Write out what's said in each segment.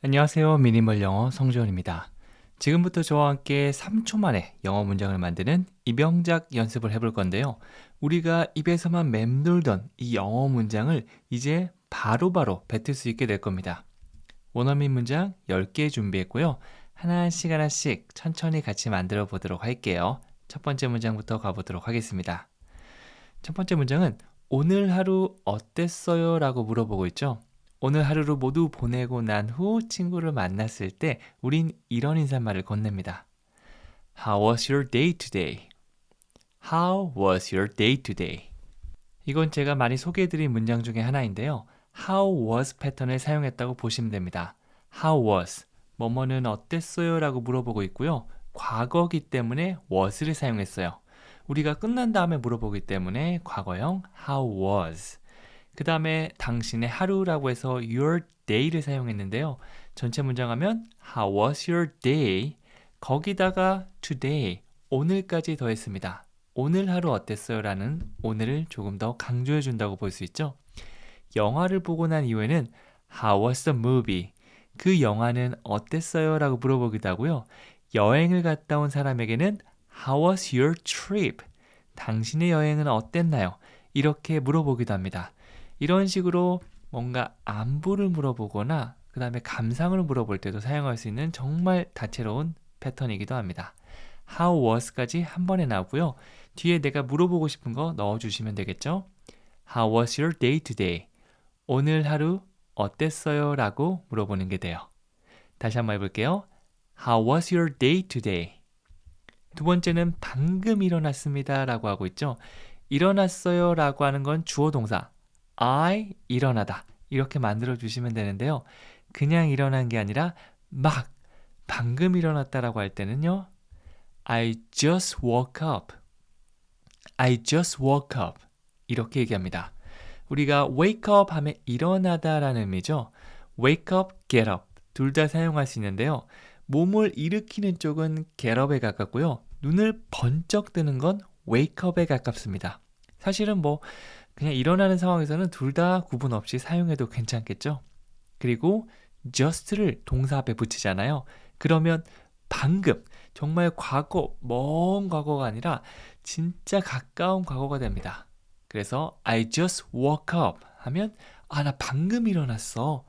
안녕하세요. 미니멀 영어 성지원입니다. 지금부터 저와 함께 3초 만에 영어 문장을 만드는 입영작 연습을 해볼 건데요. 우리가 입에서만 맴돌던 이 영어 문장을 이제 바로바로 뱉을 수 있게 될 겁니다. 원어민 문장 10개 준비했고요. 하나씩 천천히 같이 만들어 보도록 할게요. 첫 번째 문장부터 가보도록 하겠습니다. 첫 번째 문장은 오늘 하루 어땠어요? 라고 물어보고 있죠. 오늘 하루를 모두 보내고 난 후 친구를 만났을 때 우린 이런 인사말을 건넵니다. How was your day today? How was your day today? 이건 제가 많이 소개해드린 문장 중에 하나인데요. How was 패턴을 사용했다고 보시면 됩니다. How was, 뭐뭐는 어땠어요? 라고 물어보고 있고요. 과거기 때문에 was를 사용했어요. 우리가 끝난 다음에 물어보기 때문에 과거형 How was. 그 다음에 당신의 하루라고 해서 your day를 사용했는데요. 전체 문장하면 How was your day? 거기다가 today, 오늘까지 더했습니다. 오늘 하루 어땠어요? 라는 오늘을 조금 더 강조해 준다고 볼 수 있죠. 영화를 보고 난 이후에는 How was the movie? 그 영화는 어땠어요? 라고 물어보기도 하고요. 여행을 갔다 온 사람에게는 How was your trip? 당신의 여행은 어땠나요? 이렇게 물어보기도 합니다. 이런 식으로 뭔가 안부를 물어보거나 그 다음에 감상을 물어볼 때도 사용할 수 있는 정말 다채로운 패턴이기도 합니다. How was까지 한 번에 나오고요. 뒤에 내가 물어보고 싶은 거 넣어주시면 되겠죠? How was your day today? 오늘 하루 어땠어요? 라고 물어보는 게 돼요. 다시 한번 해볼게요. How was your day today? 두 번째는 방금 일어났습니다 라고 하고 있죠. 일어났어요 라고 하는 건 주어 동사 I 일어나다 이렇게 만들어 주시면 되는데요. 그냥 일어난 게 아니라 막 방금 일어났다라고 할 때는요. I just woke up. I just woke up. 이렇게 얘기합니다. 우리가 wake up 하면 일어나다라는 의미죠. wake up, get up 둘 다 사용할 수 있는데요. 몸을 일으키는 쪽은 get up에 가깝고요. 눈을 번쩍 뜨는 건 wake up에 가깝습니다. 사실은 뭐 그냥 일어나는 상황에서는 둘 다 구분 없이 사용해도 괜찮겠죠? 그리고 just를 동사 앞에 붙이잖아요. 그러면 방금, 정말 과거, 먼 과거가 아니라 진짜 가까운 과거가 됩니다. 그래서 I just woke up 하면 나 방금 일어났어.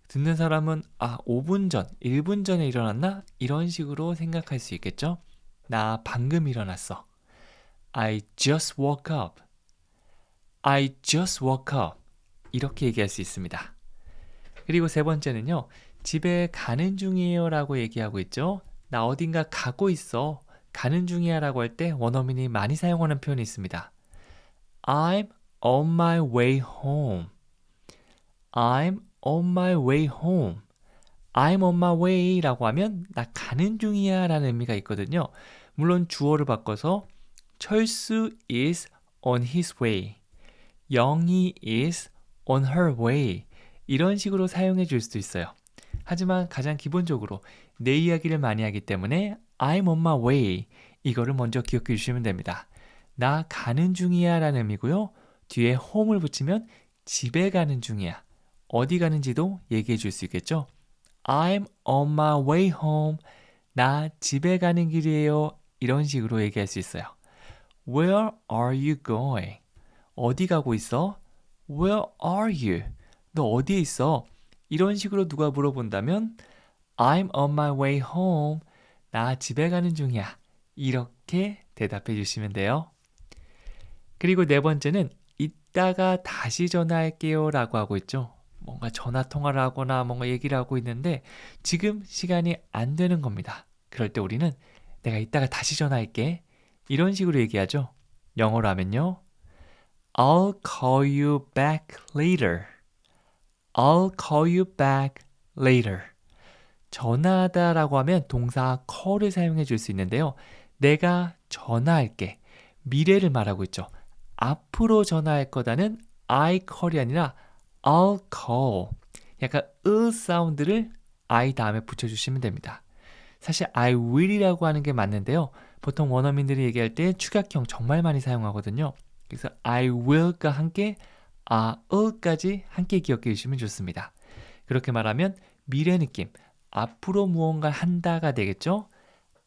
듣는 사람은 5분 전, 1분 전에 일어났나? 이런 식으로 생각할 수 있겠죠? 나 방금 일어났어. I just woke up. I just woke up. 이렇게 얘기할 수 있습니다. 그리고 세 번째는요. 집에 가는 중이에요 라고 얘기하고 있죠. 나 어딘가 가고 있어. 가는 중이야 라고 할 때 원어민이 많이 사용하는 표현이 있습니다. I'm on my way home. I'm on my way home. I'm on my way 라고 하면 나 가는 중이야 라는 의미가 있거든요. 물론 주어를 바꿔서 철수 is on his way. 영희 is on her way. 이런 식으로 사용해 줄 수도 있어요. 하지만 가장 기본적으로 내 이야기를 많이 하기 때문에 I'm on my way. 이거를 먼저 기억해 주시면 됩니다. 나 가는 중이야 라는 의미고요. 뒤에 home을 붙이면 집에 가는 중이야. 어디 가는지도 얘기해 줄 수 있겠죠. I'm on my way home. 나 집에 가는 길이에요. 이런 식으로 얘기할 수 있어요. Where are you going? 어디 가고 있어? Where are you? 너 어디에 있어? 이런 식으로 누가 물어본다면 I'm on my way home. 나 집에 가는 중이야. 이렇게 대답해 주시면 돼요. 그리고 네 번째는 이따가 다시 전화할게요 라고 하고 있죠. 뭔가 전화 통화를 하거나 뭔가 얘기를 하고 있는데 지금 시간이 안 되는 겁니다. 그럴 때 우리는 내가 이따가 다시 전화할게. 이런 식으로 얘기하죠. 영어로 하면요. I'll call you back later. I'll call you back later. 전화하다 라고 하면 동사 call을 사용해 줄 수 있는데요. 내가 전화할게. 미래를 말하고 있죠. 앞으로 전화할 거다는 I call이 아니라 I'll call. 약간 사운드를 I 다음에 붙여주시면 됩니다. 사실 I will이라고 하는 게 맞는데요. 보통 원어민들이 얘기할 때 축약형 정말 많이 사용하거든요. 그래서 I will과 함께 까지 함께 기억해 주시면 좋습니다. 그렇게 말하면 미래 느낌, 앞으로 무언가를 한다가 되겠죠?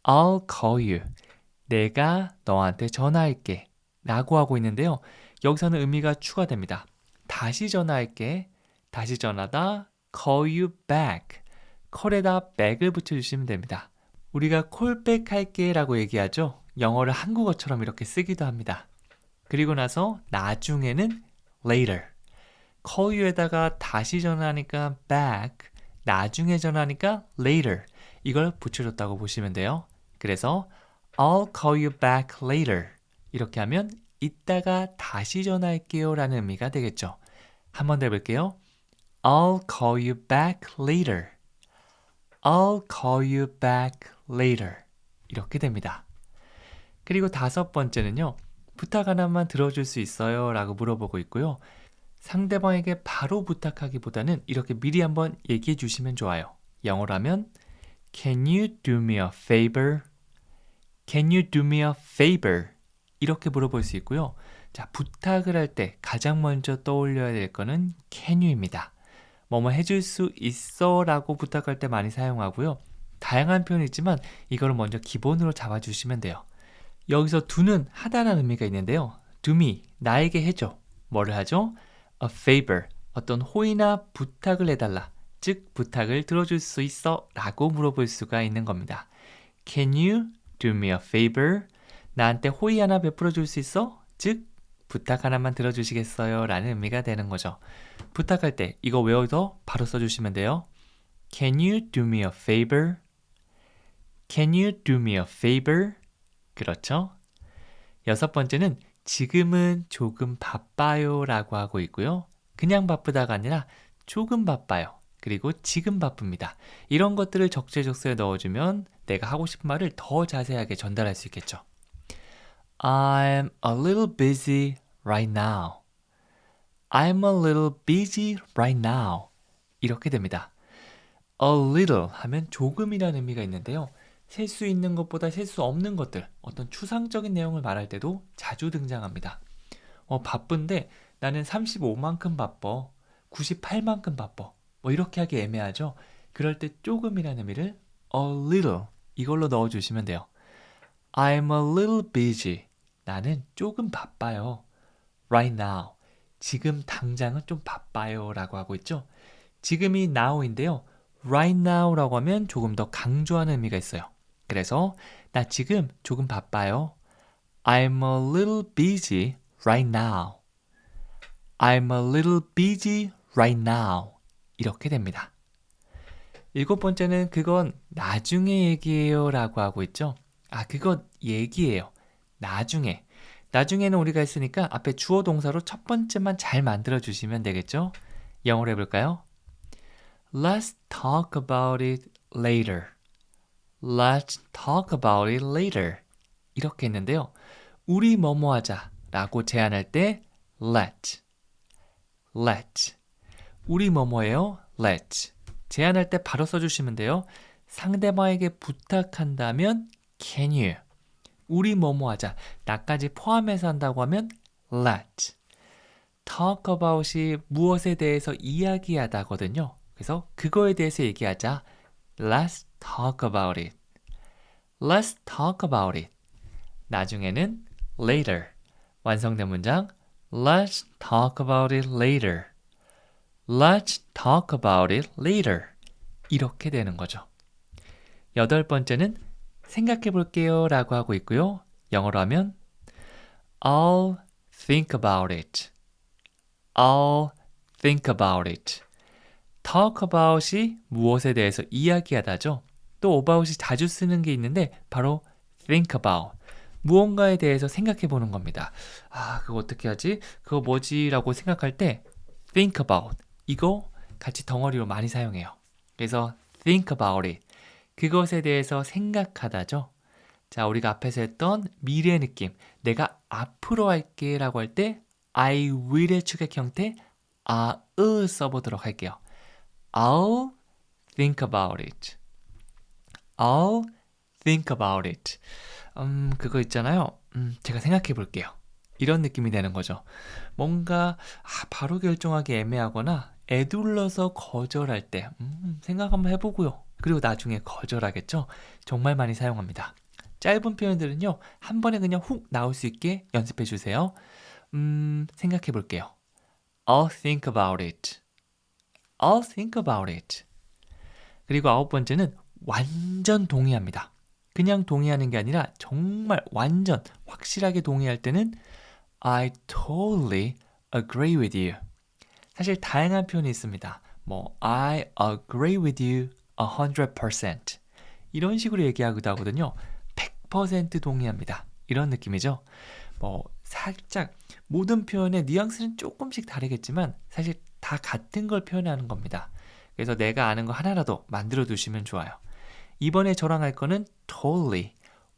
I'll call you. 내가 너한테 전화할게 라고 하고 있는데요. 여기서는 의미가 추가됩니다. 다시 전화할게. 다시 전화다. call you back. call에다 back을 붙여주시면 됩니다. 우리가 callback 할게 라고 얘기하죠. 영어를 한국어처럼 이렇게 쓰기도 합니다. 그리고 나서 나중에는 later. call you에다가 다시 전화하니까 back, 나중에 전화하니까 later. 이걸 붙여줬다고 보시면 돼요. 그래서 I'll call you back later. 이렇게 하면 이따가 다시 전화할게요 라는 의미가 되겠죠. 한 번 더 해볼게요. I'll call you back later. I'll call you back later. 이렇게 됩니다. 그리고 다섯 번째는요. 부탁 하나만 들어줄 수 있어요? 라고 물어보고 있고요. 상대방에게 바로 부탁하기보다는 이렇게 미리 한번 얘기해 주시면 좋아요. 영어로 하면 Can you do me a favor? Can you do me a favor? 이렇게 물어볼 수 있고요. 자, 부탁을 할 때 가장 먼저 떠올려야 될 거는 can you입니다. 뭐뭐 해줄 수 있어 라고 부탁할 때 많이 사용하고요. 다양한 표현이 있지만 이거를 먼저 기본으로 잡아주시면 돼요. 여기서 do는 하다라는 의미가 있는데요. do me, 나에게 해줘. 뭐를 하죠? a favor, 어떤 호의나 부탁을 해달라. 즉, 부탁을 들어줄 수 있어 라고 물어볼 수가 있는 겁니다. Can you do me a favor? 나한테 호의 하나 베풀어 줄 수 있어? 즉, 부탁 하나만 들어주시겠어요? 라는 의미가 되는 거죠. 부탁할 때 이거 외워서 바로 써주시면 돼요. Can you do me a favor? Can you do me a favor? 그렇죠? 여섯 번째는 지금은 조금 바빠요 라고 하고 있고요. 그냥 바쁘다가 아니라 조금 바빠요. 그리고 지금 바쁩니다. 이런 것들을 적재적소에 넣어주면 내가 하고 싶은 말을 더 자세하게 전달할 수 있겠죠. I'm a little busy right now. I'm a little busy right now. 이렇게 됩니다. A little 하면 조금이라는 의미가 있는데요. 셀 수 있는 것보다 셀 수 없는 것들, 어떤 추상적인 내용을 말할 때도 자주 등장합니다. 바쁜데 나는 35만큼 바빠, 98만큼 바빠. 뭐 이렇게 하기 애매하죠? 그럴 때 조금이라는 의미를 a little 이걸로 넣어주시면 돼요. I'm a little busy. 나는 조금 바빠요. Right now. 지금 당장은 좀 바빠요 라고 하고 있죠. 지금이 now인데요. Right now라고 하면 조금 더 강조하는 의미가 있어요. 그래서 나 지금 조금 바빠요. I'm a little busy right now. I'm a little busy right now. 이렇게 됩니다. 일곱 번째는 그건 나중에 얘기해요 라고 하고 있죠. 그건 얘기해요. 나중에. 나중에는 우리가 했으니까 앞에 주어 동사로 첫 번째만 잘 만들어 주시면 되겠죠. 영어로 해볼까요? Let's talk about it later. Let's talk about it later. 이렇게 했는데요. 우리 뭐뭐 하자 라고 제안할 때 let's. 우리 뭐뭐예요? let's. 제안할 때 바로 써주시면 돼요. 상대방에게 부탁한다면 can you. 우리 뭐뭐 하자. 나까지 포함해서 한다고 하면 let's. talk about이 무엇에 대해서 이야기하다거든요. 그래서 그거에 대해서 얘기하자. Let's talk about it. Let's talk about it. 나중에는 later. 완성된 문장 Let's talk about it later. Let's talk about it later. 이렇게 되는 거죠. 여덟 번째는 생각해 볼게요 라고 하고 있고요. 영어로 하면 I'll think about it. I'll think about it. talk about이 무엇에 대해서 이야기하다죠. 또 about이 자주 쓰는 게 있는데 바로 think about. 무언가에 대해서 생각해 보는 겁니다. 그거 어떻게 하지? 그거 뭐지? 라고 생각할 때 think about. 이거 같이 덩어리로 많이 사용해요. 그래서 think about it. 그것에 대해서 생각하다죠. 자, 우리가 앞에서 했던 미래 느낌. 내가 앞으로 할게 라고 할 때 I will의 추격 형태 써보도록 할게요. I'll think about it. I'll think about it. 그거 있잖아요. 제가 생각해 볼게요. 이런 느낌이 되는 거죠. 뭔가 바로 결정하기 애매하거나 에둘러서 거절할 때 생각 한번 해보고요. 그리고 나중에 거절하겠죠? 정말 많이 사용합니다. 짧은 표현들은요. 한 번에 그냥 훅 나올 수 있게 연습해 주세요. 생각해 볼게요. I'll think about it. I'll think about it. 그리고 9번째는 완전 동의합니다. 그냥 동의하는 게 아니라 정말 완전 확실하게 동의할 때는 I totally agree with you. 사실 다양한 표현이 있습니다. I agree with you 100%. 이런 식으로 얘기하기도 하거든요. 100% 동의합니다. 이런 느낌이죠. 살짝 모든 표현의 뉘앙스는 조금씩 다르겠지만 사실 다 같은 걸 표현하는 겁니다. 그래서 내가 아는 거 하나라도 만들어 두시면 좋아요. 이번에 저랑 할 거는 totally,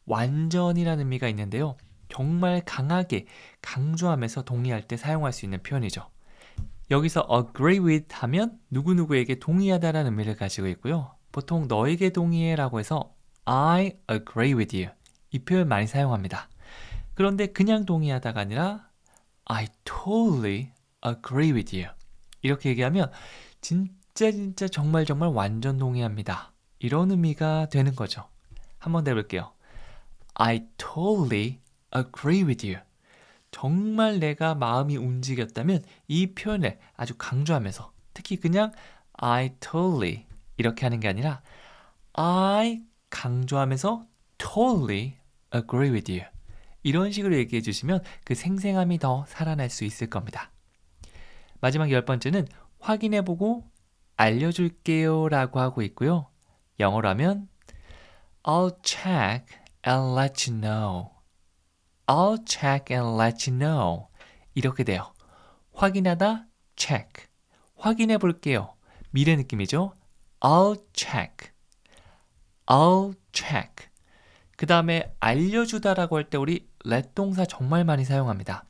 완전이라는 의미가 있는데요. 정말 강하게 강조하면서 동의할 때 사용할 수 있는 표현이죠. 여기서 agree with 하면 누구누구에게 동의하다라는 의미를 가지고 있고요. 보통 너에게 동의해라고 해서 I agree with you. 이 표현 많이 사용합니다. 그런데 그냥 동의하다가 아니라 I totally agree with you. 이렇게 얘기하면 진짜 정말 완전 동의합니다. 이런 의미가 되는 거죠. 한번 더 해볼게요. I totally agree with you. 정말 내가 마음이 움직였다면 이 표현을 아주 강조하면서 특히 그냥 I totally 이렇게 하는 게 아니라 I 강조하면서 totally agree with you. 이런 식으로 얘기해 주시면 그 생생함이 더 살아날 수 있을 겁니다. 마지막 10번째는 확인해보고 알려줄게요 라고 하고 있고요. 영어로 하면 I'll check and let you know. I'll check and let you know. 이렇게 돼요. 확인하다, check. 확인해 볼게요. 미래 느낌이죠? I'll check. I'll check. 그 다음에 알려주다라고 할 때 우리 let 동사 정말 많이 사용합니다.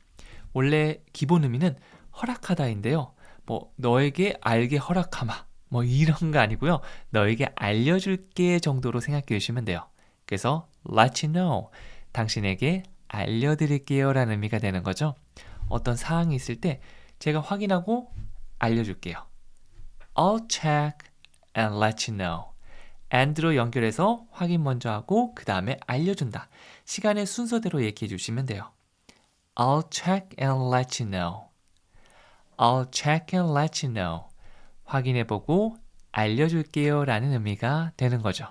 원래 기본 의미는 허락하다인데요. 너에게 알게 허락하마. 이런 거 아니고요. 너에게 알려줄게 정도로 생각해 주시면 돼요. 그래서 let you know. 당신에게 알려드릴게요 라는 의미가 되는 거죠. 어떤 사항이 있을 때 제가 확인하고 알려줄게요. I'll check and let you know. and로 연결해서 확인 먼저 하고 그 다음에 알려준다. 시간의 순서대로 얘기해 주시면 돼요. I'll check and let you know. I'll check and let you know. 확인해보고 알려줄게요 라는 의미가 되는 거죠.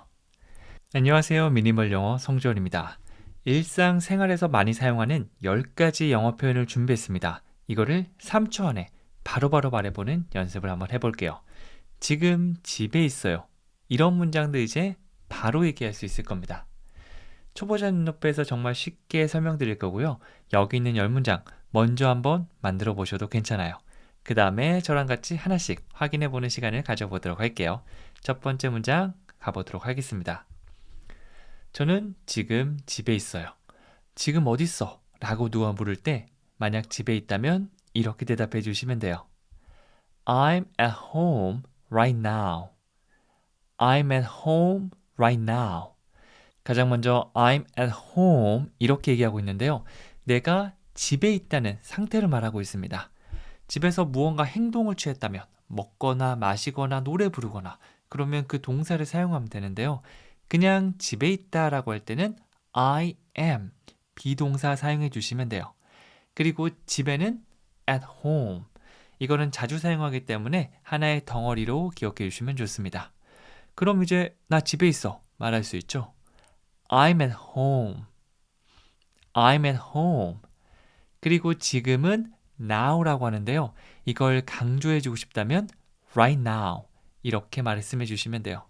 안녕하세요. 미니멀 영어 성지원입니다. 일상생활에서 많이 사용하는 10가지 영어 표현을 준비했습니다. 이거를 3초 안에 바로바로 말해보는 연습을 한번 해볼게요. 지금 집에 있어요. 이런 문장도 이제 바로 얘기할 수 있을 겁니다. 초보자 눈높이에서 정말 쉽게 설명드릴 거고요. 여기 있는 10문장 먼저 한번 만들어 보셔도 괜찮아요. 그 다음에 저랑 같이 하나씩 확인해보는 시간을 가져보도록 할게요. 첫 번째 문장 가보도록 하겠습니다. 저는 지금 집에 있어요. 지금 어디 있어? 라고 누가 물을 때 만약 집에 있다면 이렇게 대답해 주시면 돼요. I'm at home right now. I'm at home right now. 가장 먼저 I'm at home 이렇게 얘기하고 있는데요. 내가 집에 있다는 상태를 말하고 있습니다. 집에서 무언가 행동을 취했다면 먹거나 마시거나 노래 부르거나 그러면 그 동사를 사용하면 되는데요. 그냥 집에 있다라고 할 때는 I am 비동사 사용해 주시면 돼요. 그리고 집에는 at home 이거는 자주 사용하기 때문에 하나의 덩어리로 기억해 주시면 좋습니다. 그럼 이제 나 집에 있어 말할 수 있죠. I'm at home. I'm at home. 그리고 지금은 now라고 하는데요. 이걸 강조해 주고 싶다면 right now 이렇게 말씀해 주시면 돼요.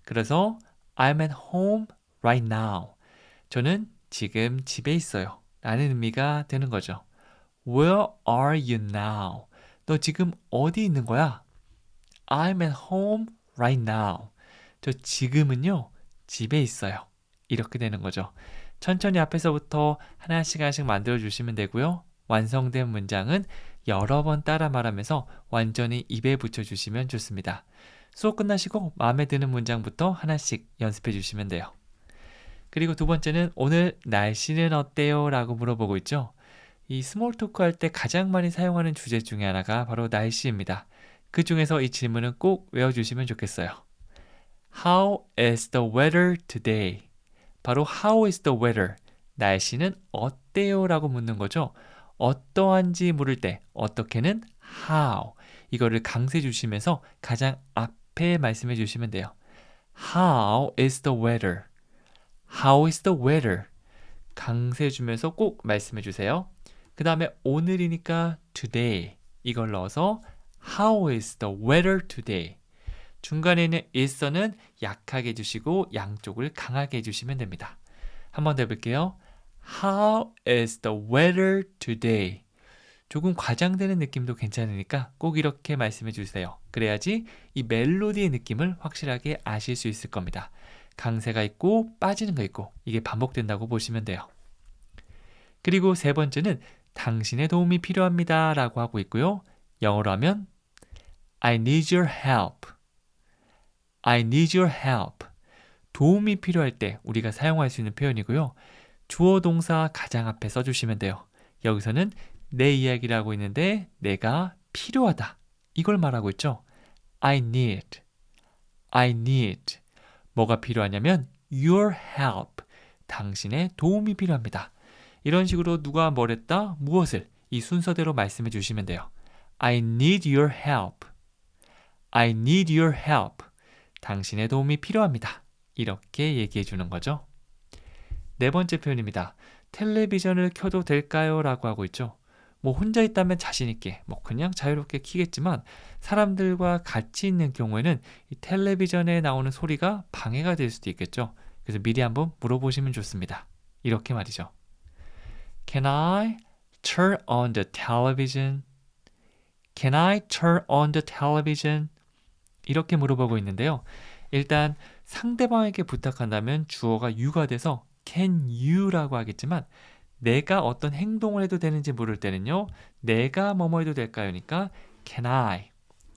그래서 I'm at home right now. 저는 지금 집에 있어요. 라는 의미가 되는 거죠. Where are you now? 너 지금 어디 있는 거야? I'm at home right now. 저 지금은요, 집에 있어요. 이렇게 되는 거죠. 천천히 앞에서부터 하나씩 만들어 주시면 되고요. 완성된 문장은 여러 번 따라 말하면서 완전히 입에 붙여주시면 좋습니다. 수업 끝나시고 마음에 드는 문장부터 하나씩 연습해 주시면 돼요. 그리고 두 번째는 오늘 날씨는 어때요? 라고 물어보고 있죠. 이 스몰 토크 할 때 가장 많이 사용하는 주제 중에 하나가 바로 날씨입니다. 그 중에서 이 질문은 꼭 외워주시면 좋겠어요. How is the weather today? 바로 How is the weather? 날씨는 어때요? 라고 묻는 거죠. 어떠한지 물을 때 어떻게는 how 이거를 강세 주시면서 가장 앞에 말씀해 주시면 돼요. How is the weather? How is the weather? 강세 주면서 꼭 말씀해 주세요. 그 다음에 오늘이니까 today 이걸 넣어서 How is the weather today? 중간에 있는 is는 약하게 해주시고 양쪽을 강하게 해주시면 됩니다. 한 번 더 해볼게요. How is the weather today? 조금 과장되는 느낌도 괜찮으니까 꼭 이렇게 말씀해 주세요. 그래야지 이 멜로디의 느낌을 확실하게 아실 수 있을 겁니다. 강세가 있고 빠지는 거 있고 이게 반복된다고 보시면 돼요. 그리고 세 번째는 당신의 도움이 필요합니다 라고 하고 있고요. 영어로 하면 I need your help. I need your help. 도움이 필요할 때 우리가 사용할 수 있는 표현이고요. 주어 동사 가장 앞에 써주시면 돼요. 여기서는 내 이야기를 하고 있는데 내가 필요하다. 이걸 말하고 있죠. I need. I need. 뭐가 필요하냐면 your help. 당신의 도움이 필요합니다. 이런 식으로 누가 뭘 했다, 무엇을 이 순서대로 말씀해 주시면 돼요. I need your help. I need your help. 당신의 도움이 필요합니다. 이렇게 얘기해 주는 거죠. 네 번째 표현입니다. 텔레비전을 켜도 될까요? 라고 하고 있죠. 뭐 혼자 있다면 자신 있게 뭐 그냥 자유롭게 켜겠지만 사람들과 같이 있는 경우에는 이 텔레비전에 나오는 소리가 방해가 될 수도 있겠죠. 그래서 미리 한번 물어보시면 좋습니다. 이렇게 말이죠. Can I turn on the television? Can I turn on the television? 이렇게 물어보고 있는데요. 일단 상대방에게 부탁한다면 주어가 you가 돼서 can you라고 하겠지만 내가 어떤 행동을 해도 되는지 물을 때는요. 내가 뭐뭐 해도 될까요니까 can I.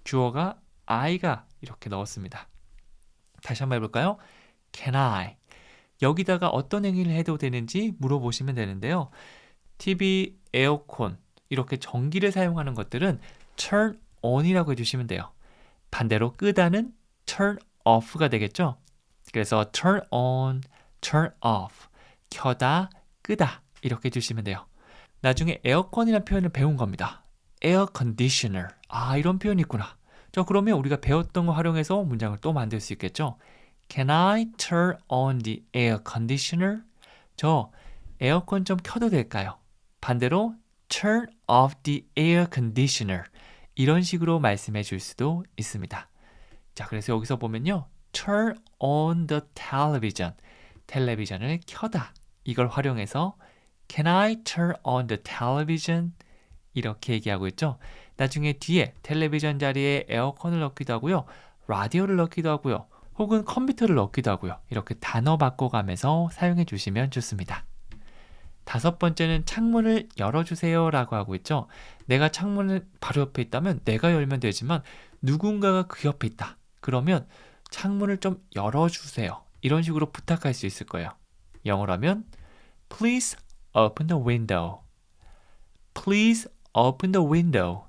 주어가 I가 이렇게 넣었습니다. 다시 한번 해볼까요? Can I. 여기다가 어떤 행위를 해도 되는지 물어보시면 되는데요. TV, 에어컨 이렇게 전기를 사용하는 것들은 turn on이라고 해주시면 돼요. 반대로 끄다는 turn off가 되겠죠. 그래서 turn on, turn off, 켜다, 끄다 이렇게 해주시면 돼요. 나중에 에어컨이라는 표현을 배운 겁니다. air conditioner. 아, 이런 표현이 있구나. 그러면 우리가 배웠던 거 활용해서 문장을 또 만들 수 있겠죠. Can I turn on the air conditioner? 저 에어컨 좀 켜도 될까요? 반대로 turn off the air conditioner. 이런 식으로 말씀해 줄 수도 있습니다. 자, 그래서 여기서 보면요. turn on the television. 텔레비전을 켜다. 이걸 활용해서 Can I turn on the television? 이렇게 얘기하고 있죠. 나중에 뒤에 텔레비전 자리에 에어컨을 넣기도 하고요. 라디오를 넣기도 하고요. 혹은 컴퓨터를 넣기도 하고요. 이렇게 단어 바꿔가면서 사용해 주시면 좋습니다. 다섯 번째는 창문을 열어주세요 라고 하고 있죠. 내가 창문을 바로 옆에 있다면 내가 열면 되지만 누군가가 그 옆에 있다. 그러면 창문을 좀 열어주세요. 이런 식으로 부탁할 수 있을 거예요. 영어로 하면 Please open the window. Please open the window.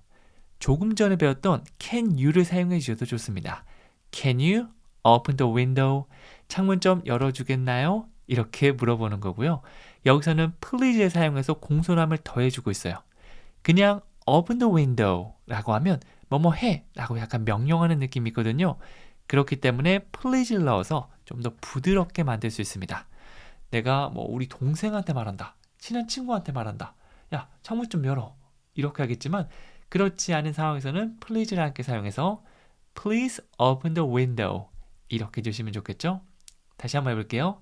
조금 전에 배웠던 can you를 사용해 주셔도 좋습니다. Can you open the window? 창문 좀 열어주겠나요? 이렇게 물어보는 거고요. 여기서는 please를 사용해서 공손함을 더해주고 있어요. 그냥 open the window 라고 하면 뭐뭐 해 라고 약간 명령하는 느낌이 있거든요. 그렇기 때문에 please를 넣어서 좀 더 부드럽게 만들 수 있습니다. 내가 뭐 우리 동생한테 말한다. 친한 친구한테 말한다. 야, 창문 좀 열어. 이렇게 하겠지만 그렇지 않은 상황에서는 please를 함께 사용해서 Please open the window. 이렇게 해주시면 좋겠죠? 다시 한번 해볼게요.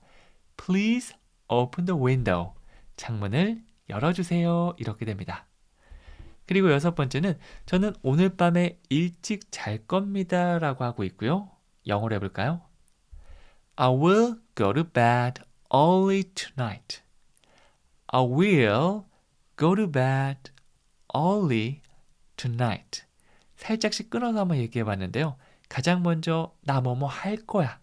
Please open the window. 창문을 열어주세요. 이렇게 됩니다. 그리고 여섯 번째는 저는 오늘 밤에 일찍 잘 겁니다 라고 하고 있고요. 영어로 해볼까요? I will go to bed early tonight. I will go to bed early tonight. 살짝씩 끊어서 한번 얘기해 봤는데요. 가장 먼저 나 뭐뭐 할 거야.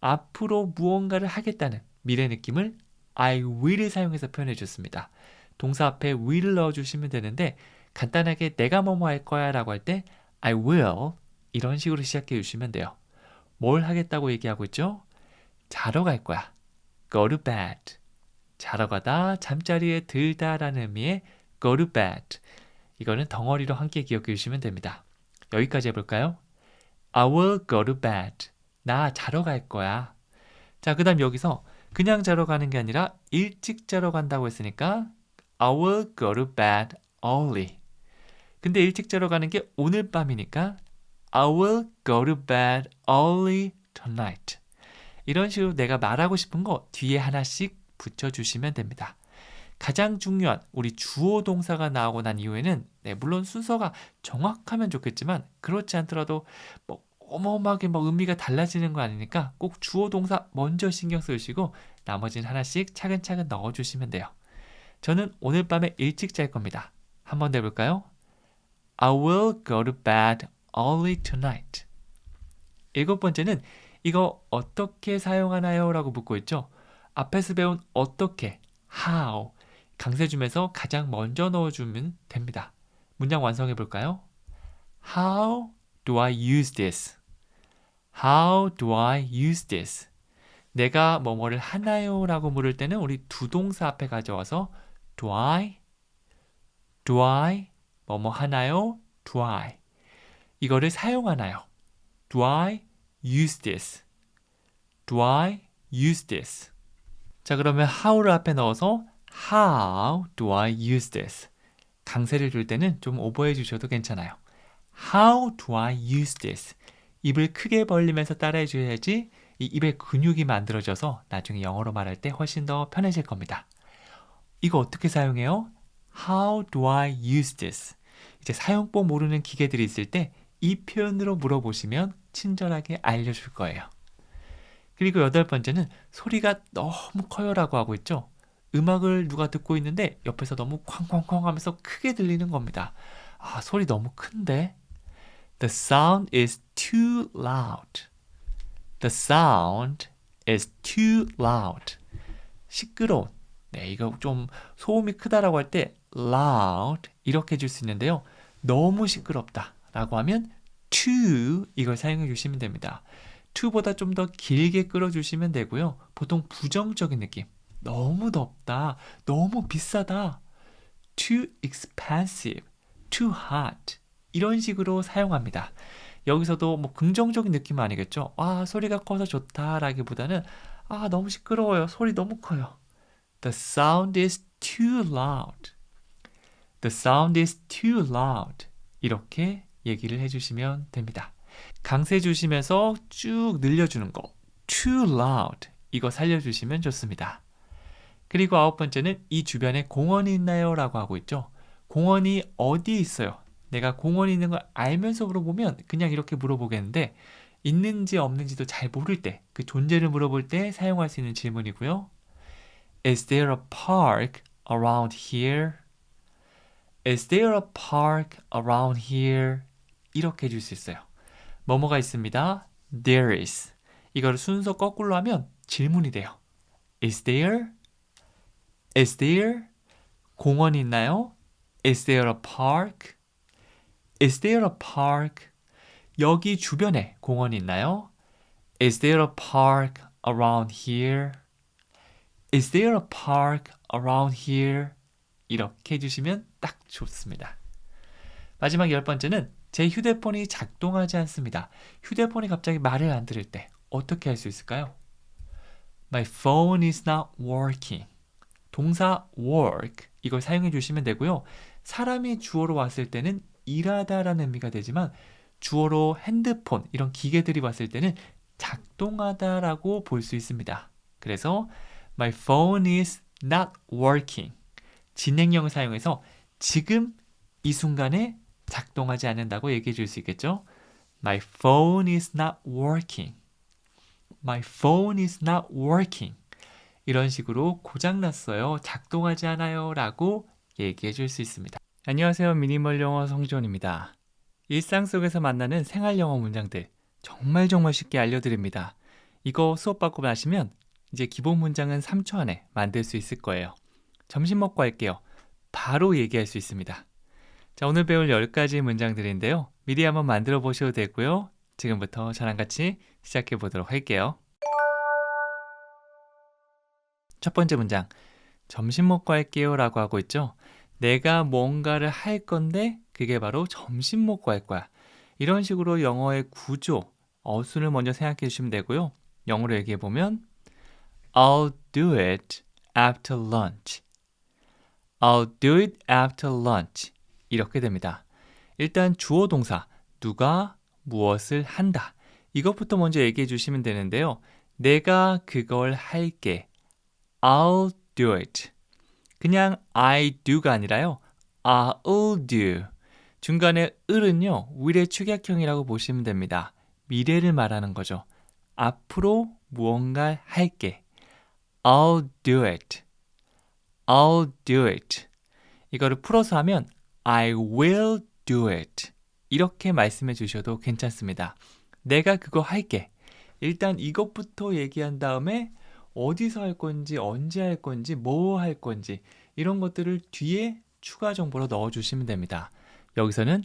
앞으로 무언가를 하겠다는 미래 느낌을 I will을 사용해서 표현해 줬습니다. 동사 앞에 will을 넣어주시면 되는데 간단하게 내가 뭐뭐 할 거야 라고 할 때 I will 이런 식으로 시작해 주시면 돼요. 뭘 하겠다고 얘기하고 있죠? 자러 갈 거야. Go to bed. 자러 가다, 잠자리에 들다라는 의미의 go to bed. 이거는 덩어리로 함께 기억해 주시면 됩니다. 여기까지 해볼까요? I will go to bed. 나 자러 갈 거야. 자, 그 다음 여기서 그냥 자러 가는 게 아니라 일찍 자러 간다고 했으니까 I will go to bed early. 근데 일찍 자러 가는 게 오늘 밤이니까 I will go to bed early tonight. 이런 식으로 내가 말하고 싶은 거 뒤에 하나씩 붙여주시면 됩니다. 가장 중요한 우리 주어 동사가 나오고 난 이후에는 물론 순서가 정확하면 좋겠지만 그렇지 않더라도 어마어마하게 의미가 달라지는 거 아니니까 꼭 주어 동사 먼저 신경 쓰시고 나머지는 하나씩 차근차근 넣어주시면 돼요. 저는 오늘 밤에 일찍 잘 겁니다. 한 번 더 해볼까요? I will go to bed early tonight. 7번째는 이거 어떻게 사용하나요? 라고 묻고 있죠. 앞에서 배운 어떻게, how, 강세줌에서 가장 먼저 넣어주면 됩니다. 문장 완성해 볼까요? How do I use this? How do I use this? 내가 뭐뭐를 하나요? 라고 물을 때는 우리 두 동사 앞에 가져와서 do I 뭐뭐 하나요? do I 이거를 사용하나요? do I use this? do I use this? 자, 그러면 how를 앞에 넣어서 how do I use this? 강세를 줄 때는 좀 오버해 주셔도 괜찮아요. How do I use this? 입을 크게 벌리면서 따라해 줘야지 이 입의 근육이 만들어져서 나중에 영어로 말할 때 훨씬 더 편해질 겁니다. 이거 어떻게 사용해요? How do I use this? 이제 사용법 모르는 기계들이 있을 때 이 표현으로 물어보시면 친절하게 알려줄 거예요. 그리고 8번째는 소리가 너무 커요 라고 하고 있죠. 음악을 누가 듣고 있는데 옆에서 너무 쾅쾅쾅 하면서 크게 들리는 겁니다. 아, 소리 너무 큰데? The sound is too loud. The sound is too loud. 시끄러운. 네, 이거 좀 소음이 크다라고 할 때 loud 이렇게 해줄 수 있는데요. 너무 시끄럽다 라고 하면 too 이걸 사용해 주시면 됩니다. to보다 좀 더 길게 끌어주시면 되고요. 보통 부정적인 느낌. 너무 덥다. 너무 비싸다. too expensive. too hot. 이런 식으로 사용합니다. 여기서도 긍정적인 느낌은 아니겠죠. 아, 소리가 커서 좋다라기보다는 아, 너무 시끄러워요. 소리 너무 커요. The sound is too loud. The sound is too loud. 이렇게 얘기를 해주시면 됩니다. 강세 주시면서 쭉 늘려주는 거. too loud. 이거 살려주시면 좋습니다. 그리고 9번째는 이 주변에 공원이 있나요? 라고 하고 있죠. 공원이 어디에 있어요? 내가 공원이 있는 걸 알면서 물어보면 그냥 이렇게 물어보겠는데 있는지 없는지도 잘 모를 때 그 존재를 물어볼 때 사용할 수 있는 질문이고요. Is there a park around here? Is there a park around here? 이렇게 해줄 수 있어요. 뭐뭐가 있습니다. There is. 이거를 순서 거꾸로 하면 질문이 돼요. Is there? Is there? 공원이 있나요? Is there a park? Is there a park? 여기 주변에 공원이 있나요? Is there a park around here? Is there a park around here? 이렇게 해주시면 딱 좋습니다. 마지막 10번째는 제 휴대폰이 작동하지 않습니다. 휴대폰이 갑자기 말을 안 들을 때 어떻게 할 수 있을까요? My phone is not working. 동사 work 이걸 사용해 주시면 되고요. 사람이 주어로 왔을 때는 일하다라는 의미가 되지만 주어로 핸드폰 이런 기계들이 왔을 때는 작동하다라고 볼 수 있습니다. 그래서 My phone is not working. 진행형을 사용해서 지금 이 순간에 작동하지 않는다고 얘기해 줄 수 있겠죠? My phone is not working. My phone is not working. 이런 식으로 고장났어요. 작동하지 않아요. 라고 얘기해 줄 수 있습니다. 안녕하세요. 미니멀 영어 성지원입니다. 일상 속에서 만나는 생활 영어 문장들 정말 쉽게 알려드립니다. 이거 수업 받고 나시면 이제 기본 문장은 3초 안에 만들 수 있을 거예요. 점심 먹고 할게요. 바로 얘기할 수 있습니다. 자, 오늘 배울 10가지 문장들인데요. 미리 한번 만들어 보셔도 되고요. 지금부터 저랑 같이 시작해 보도록 할게요. 첫 번째 문장, 점심 먹고 할게요 라고 하고 있죠. 내가 뭔가를 할 건데 그게 바로 점심 먹고 할 거야. 이런 식으로 영어의 구조, 어순을 먼저 생각해 주시면 되고요. 영어로 얘기해 보면 I'll do it after lunch. I'll do it after lunch. 이렇게 됩니다. 일단 주어 동사, 누가 무엇을 한다. 이것부터 먼저 얘기해 주시면 되는데요. 내가 그걸 할게. I'll do it. 그냥 I do가 아니라요. I'll do. 중간에 을은요. will의 축약형이라고 보시면 됩니다. 미래를 말하는 거죠. 앞으로 무언가 할게. I'll do it. I'll do it. 이거를 풀어서 하면 I will do it. 이렇게 말씀해 주셔도 괜찮습니다. 내가 그거 할게. 일단 이것부터 얘기한 다음에 어디서 할 건지, 언제 할 건지, 뭐 할 건지 이런 것들을 뒤에 추가 정보로 넣어주시면 됩니다. 여기서는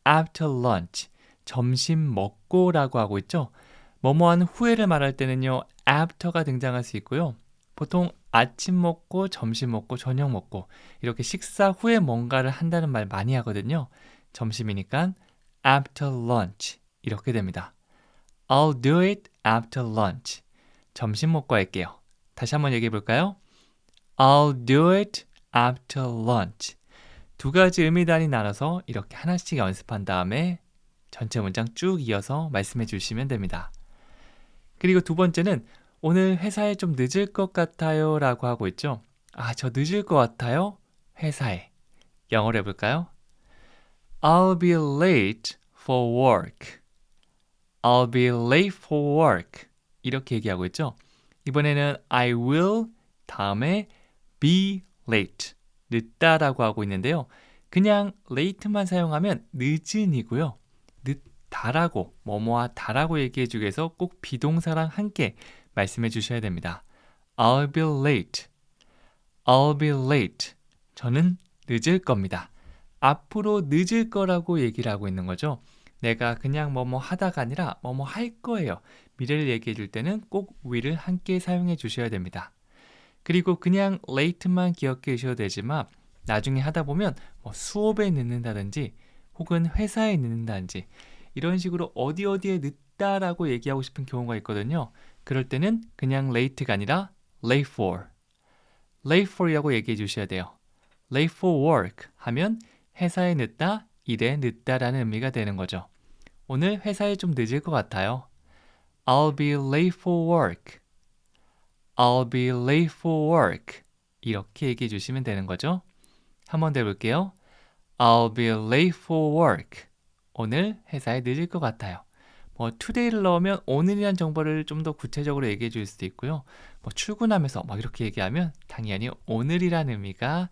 after lunch, 점심 먹고라고 하고 있죠. 뭐뭐한 후에를 말할 때는요. after가 등장할 수 있고요. 보통 아침 먹고, 점심 먹고, 저녁 먹고 이렇게 식사 후에 뭔가를 한다는 말 많이 하거든요. 점심이니까 after lunch 이렇게 됩니다. I'll do it after lunch. 점심 먹고 할게요. 다시 한번 얘기해 볼까요? I'll do it after lunch. 두 가지 의미 단위 나눠서 이렇게 하나씩 연습한 다음에 전체 문장 쭉 이어서 말씀해 주시면 됩니다. 그리고 두 번째는 오늘 회사에 좀 늦을 것 같아요 라고 하고 있죠. 아, 저 늦을 것 같아요? 회사에. 영어로 해볼까요? I'll be late for work. I'll be late for work. 이렇게 얘기하고 있죠. 이번에는 I will 다음에 be late. 늦다라고 하고 있는데요. 그냥 late만 사용하면 늦은이고요. 늦다라고, 뭐뭐하다라고 얘기해 주기 위해서 꼭 비동사랑 함께 말씀해 주셔야 됩니다. I'll be late. I'll be late. 저는 늦을 겁니다. 앞으로 늦을 거라고 얘기를 하고 있는 거죠. 내가 그냥 뭐뭐 하다가 아니라 뭐뭐 할 거예요. 미래를 얘기해 줄 때는 꼭 will을 함께 사용해 주셔야 됩니다. 그리고 그냥 late만 기억해 주셔도 되지만 나중에 하다 보면 뭐 수업에 늦는다든지 혹은 회사에 늦는다든지 이런 식으로 어디에 늦다라고 얘기하고 싶은 경우가 있거든요. 그럴 때는 그냥 late가 아니라 late for. late for이라고 얘기해 주셔야 돼요. late for work 하면 회사에 늦다, 일에 늦다라는 의미가 되는 거죠. 오늘 회사에 좀 늦을 것 같아요. I'll be late for work. I'll be late for work. 이렇게 얘기해 주시면 되는 거죠. 한 번 더 해볼게요. I'll be late for work. 오늘 회사에 늦을 것 같아요. 뭐 today를 넣으면 오늘이란 정보를 좀 더 구체적으로 얘기해 줄 수도 있고요. 뭐 출근하면서 막 이렇게 얘기하면 당연히 오늘이라는 의미가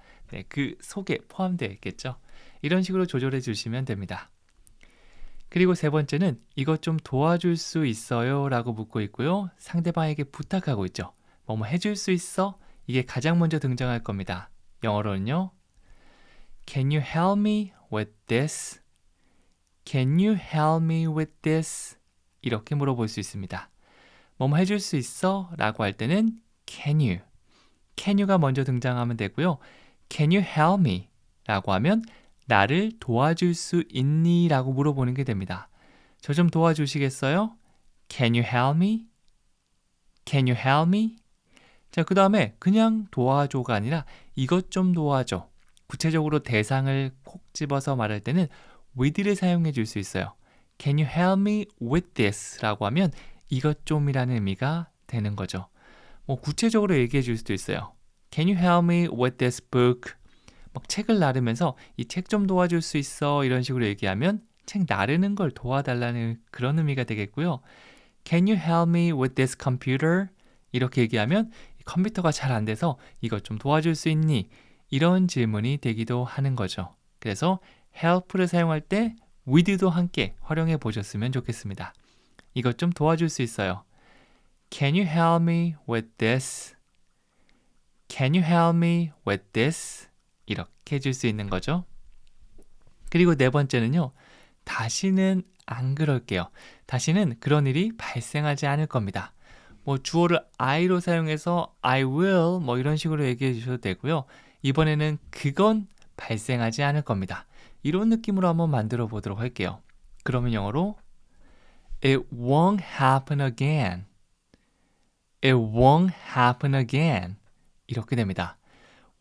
그 속에 포함되어 있겠죠. 이런 식으로 조절해 주시면 됩니다. 그리고 세 번째는 이것 좀 도와줄 수 있어요 라고 묻고 있고요. 상대방에게 부탁하고 있죠. 뭐뭐 해줄 수 있어? 이게 가장 먼저 등장할 겁니다. 영어로는요. Can you help me with this? Can you help me with this? 이렇게 물어볼 수 있습니다. 뭐뭐 해줄 수 있어? 라고 할 때는 Can you? Can you가 먼저 등장하면 되고요. Can you help me? 라고 하면 나를 도와줄 수 있니? 라고 물어보는 게 됩니다. 저 좀 도와주시겠어요? Can you help me? Can you help me? 자, 그 다음에 그냥 도와줘가 아니라 이것 좀 도와줘. 구체적으로 대상을 콕 집어서 말할 때는 with를 사용해 줄 수 있어요. Can you help me with this? 라고 하면 이것 좀이라는 의미가 되는 거죠. 뭐 구체적으로 얘기해 줄 수도 있어요. Can you help me with this book? 막 책을 나르면서 이 책 좀 도와줄 수 있어 이런 식으로 얘기하면 책 나르는 걸 도와달라는 그런 의미가 되겠고요. Can you help me with this computer? 이렇게 얘기하면 컴퓨터가 잘 안 돼서 이것 좀 도와줄 수 있니? 이런 질문이 되기도 하는 거죠. 그래서 help를 사용할 때 with도 함께 활용해 보셨으면 좋겠습니다. 이것 좀 도와줄 수 있어요. Can you help me with this? Can you help me with this? 이렇게 해줄 수 있는 거죠. 그리고 네 번째는요. 다시는 안 그럴게요. 다시는 그런 일이 발생하지 않을 겁니다. 뭐 주어를 I로 사용해서 I will 뭐 이런 식으로 얘기해 주셔도 되고요. 이번에는 그건 발생하지 않을 겁니다. 이런 느낌으로 한번 만들어 보도록 할게요. 그러면 영어로 It won't happen again. It won't happen again. 이렇게 됩니다.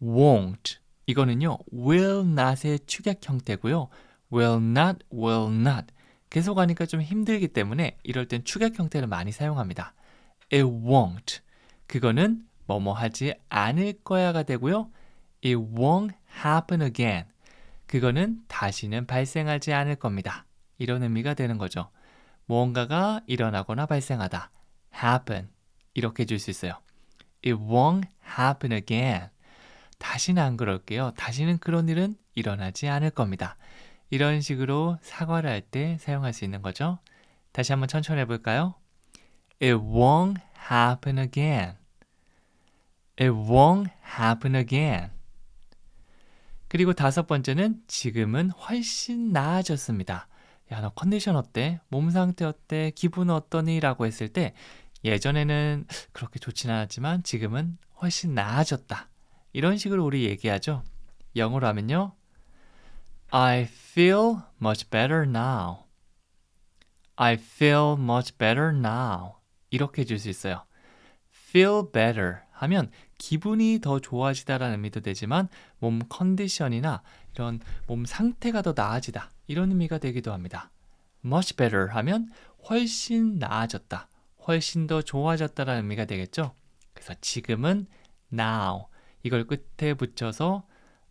won't 이거는요. will not의 축약 형태고요. will not 계속 하니까 좀 힘들기 때문에 이럴 땐 축약 형태를 많이 사용합니다. It won't 그거는 뭐뭐 하지 않을 거야가 되고요. It won't happen again 그거는 다시는 발생하지 않을 겁니다. 이런 의미가 되는 거죠. 무언가가 일어나거나 발생하다. happen 이렇게 줄 수 있어요. It won't happen again. 다시는 안 그럴게요. 다시는 그런 일은 일어나지 않을 겁니다. 이런 식으로 사과를 할 때 사용할 수 있는 거죠. 다시 한번 천천히 해볼까요? It won't happen again. It won't happen again. 그리고 다섯 번째는 지금은 훨씬 나아졌습니다. 야, 너 컨디션 어때? 몸 상태 어때? 기분 어떠니? 라고 했을 때 예전에는 그렇게 좋지는 않았지만 지금은 훨씬 나아졌다. 이런 식으로 우리 얘기하죠. 영어로 하면요. I feel much better now. I feel much better now. 이렇게 줄 수 있어요. feel better 하면 기분이 더 좋아지다라는 의미도 되지만 몸 컨디션이나 이런 몸 상태가 더 나아지다. 이런 의미가 되기도 합니다. much better 하면 훨씬 나아졌다. 훨씬 더 좋아졌다라는 의미가 되겠죠. 그래서 지금은 now 이걸 끝에 붙여서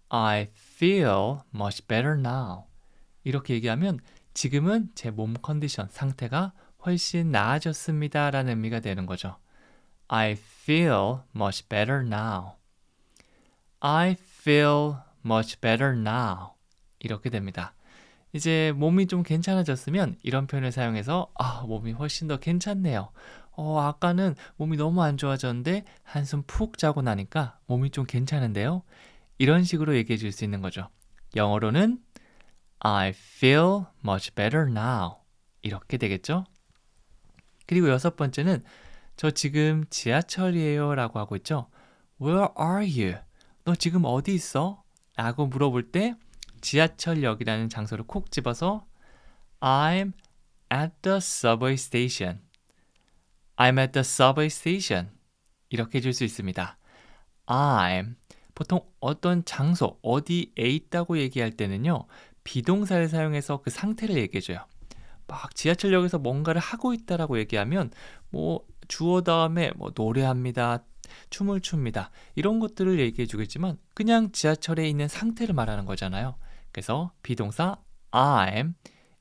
I feel much better now 이렇게 얘기하면 지금은 제 몸 컨디션, 상태가 훨씬 나아졌습니다 라는 의미가 되는 거죠. I feel much better now. I feel much better now. 이렇게 됩니다. 이제 몸이 좀 괜찮아졌으면 이런 표현을 사용해서 몸이 훨씬 더 괜찮네요. 아까는 몸이 너무 안 좋아졌는데 한숨 푹 자고 나니까 몸이 좀 괜찮은데요. 이런 식으로 얘기해 줄 수 있는 거죠. 영어로는 I feel much better now. 이렇게 되겠죠? 그리고 여섯 번째는 저 지금 지하철이에요 라고 하고 있죠. Where are you? 너 지금 어디 있어? 라고 물어볼 때 지하철역이라는 장소를 콕 집어서 I'm at the subway station. I'm at the subway station. 이렇게 해줄 수 있습니다. I'm 보통 어떤 장소, 어디에 있다고 얘기할 때는요. 비동사를 사용해서 그 상태를 얘기해줘요. 막 지하철역에서 뭔가를 하고 있다라고 얘기하면 뭐 주어 다음에 뭐 노래합니다, 춤을 춥니다 이런 것들을 얘기해 주겠지만 그냥 지하철에 있는 상태를 말하는 거잖아요. 그래서 비동사 I'm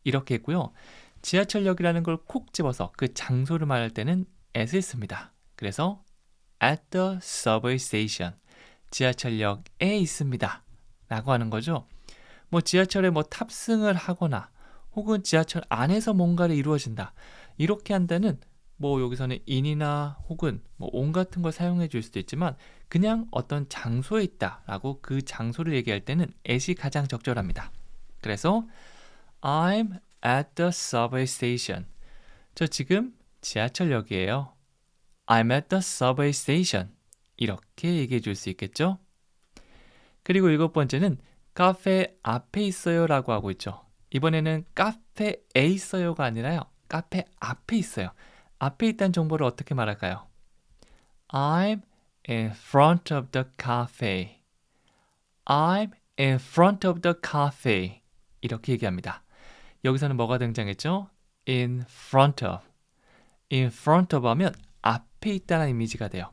이렇게 했고요. 지하철역이라는 걸 콕 집어서 그 장소를 말할 때는 at을 씁니다. 그래서 at the subway station 지하철역에 있습니다 라고 하는 거죠. 뭐 지하철에 뭐 탑승을 하거나 혹은 지하철 안에서 뭔가를 이루어진다 이렇게 한다는 뭐 여기서는 in이나 혹은 뭐 on 같은 걸 사용해 줄 수도 있지만 그냥 어떤 장소에 있다 라고 그 장소를 얘기할 때는 at이 가장 적절합니다. 그래서 I'm at the subway station. 저 지금 지하철역이에요. I'm at the subway station. 이렇게 얘기해 줄 수 있겠죠? 그리고 일곱 번째는 카페 앞에 있어요 라고 하고 있죠. 이번에는 카페에 있어요가 아니라요. 카페 앞에 있어요. 앞에 있다는 정보를 어떻게 말할까요? I'm in front of the cafe. I'm in front of the cafe. 이렇게 얘기합니다. 여기서는 뭐가 등장했죠? in front of. in front of 하면 앞에 있다는 이미지가 돼요.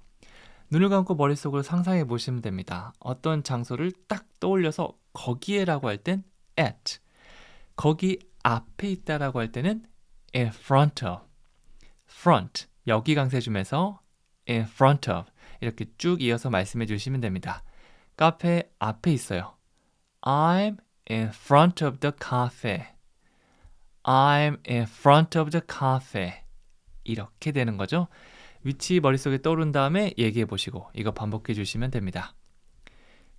눈을 감고 머릿속으로 상상해 보시면 됩니다. 어떤 장소를 딱 떠올려서 거기에라고 할 땐 at. 거기 앞에 있다라고 할 때는 in front of. front, 여기 강세 주면서 in front of 이렇게 쭉 이어서 말씀해 주시면 됩니다. 카페 앞에 있어요. I'm in front of the cafe. I'm in front of the cafe. 이렇게 되는 거죠. 위치 머릿속에 떠오른 다음에 얘기해 보시고 이거 반복해 주시면 됩니다.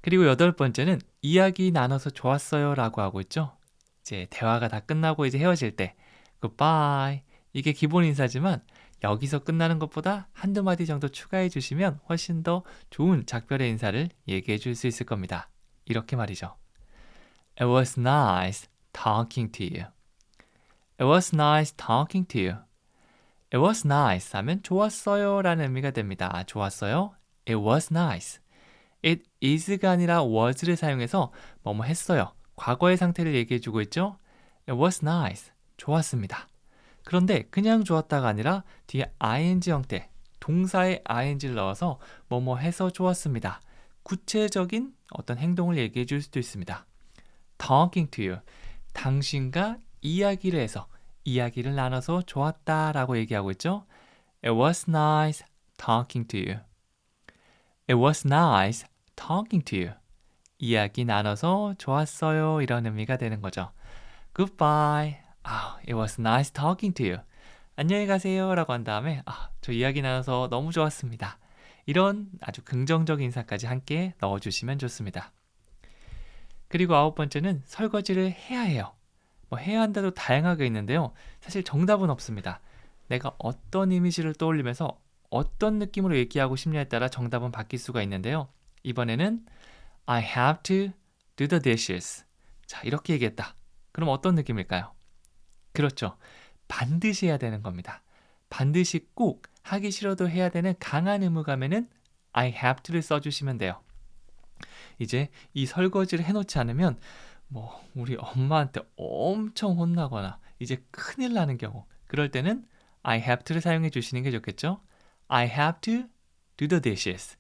그리고 여덟 번째는 이야기 나눠서 좋았어요 라고 하고 있죠. 이제 대화가 다 끝나고 이제 헤어질 때 goodbye 이게 기본 인사지만 여기서 끝나는 것보다 한두 마디 정도 추가해 주시면 훨씬 더 좋은 작별의 인사를 얘기해 줄 수 있을 겁니다. 이렇게 말이죠. It was nice talking to you. It was nice talking to you. It was nice 하면 좋았어요 라는 의미가 됩니다. 좋았어요. It was nice. It is가 아니라 was를 사용해서 뭐뭐 했어요. 과거의 상태를 얘기해주고 있죠. It was nice. 좋았습니다. 그런데 그냥 좋았다가 아니라 뒤에 ing 형태, 동사의 ing를 넣어서 뭐뭐 해서 좋았습니다. 구체적인 어떤 행동을 얘기해 줄 수도 있습니다. Talking to you. 당신과 이야기를 해서 이야기를 나눠서 좋았다라고 얘기하고 있죠. It was nice talking to you. It was nice talking to you. 이야기 나눠서 좋았어요. 이런 의미가 되는 거죠. Goodbye. It was nice talking to you. 안녕히 가세요 라고 한 다음에 저 이야기 나눠서 너무 좋았습니다. 이런 아주 긍정적인 인사까지 함께 넣어주시면 좋습니다. 그리고 9번째는 설거지를 해야 해요. 뭐 해야 한다도 다양하게 있는데요. 사실 정답은 없습니다. 내가 어떤 이미지를 떠올리면서 어떤 느낌으로 얘기하고 싶냐에 따라 정답은 바뀔 수가 있는데요. 이번에는 I have to do the dishes. 자, 이렇게 얘기했다. 그럼 어떤 느낌일까요? 그렇죠. 반드시 해야 되는 겁니다. 반드시 꼭 하기 싫어도 해야 되는 강한 의무감에는 I have to를 써주시면 돼요. 이제 이 설거지를 해놓지 않으면 뭐 우리 엄마한테 엄청 혼나거나 이제 큰일 나는 경우, 그럴 때는 I have to를 사용해 주시는 게 좋겠죠. I have to do the dishes.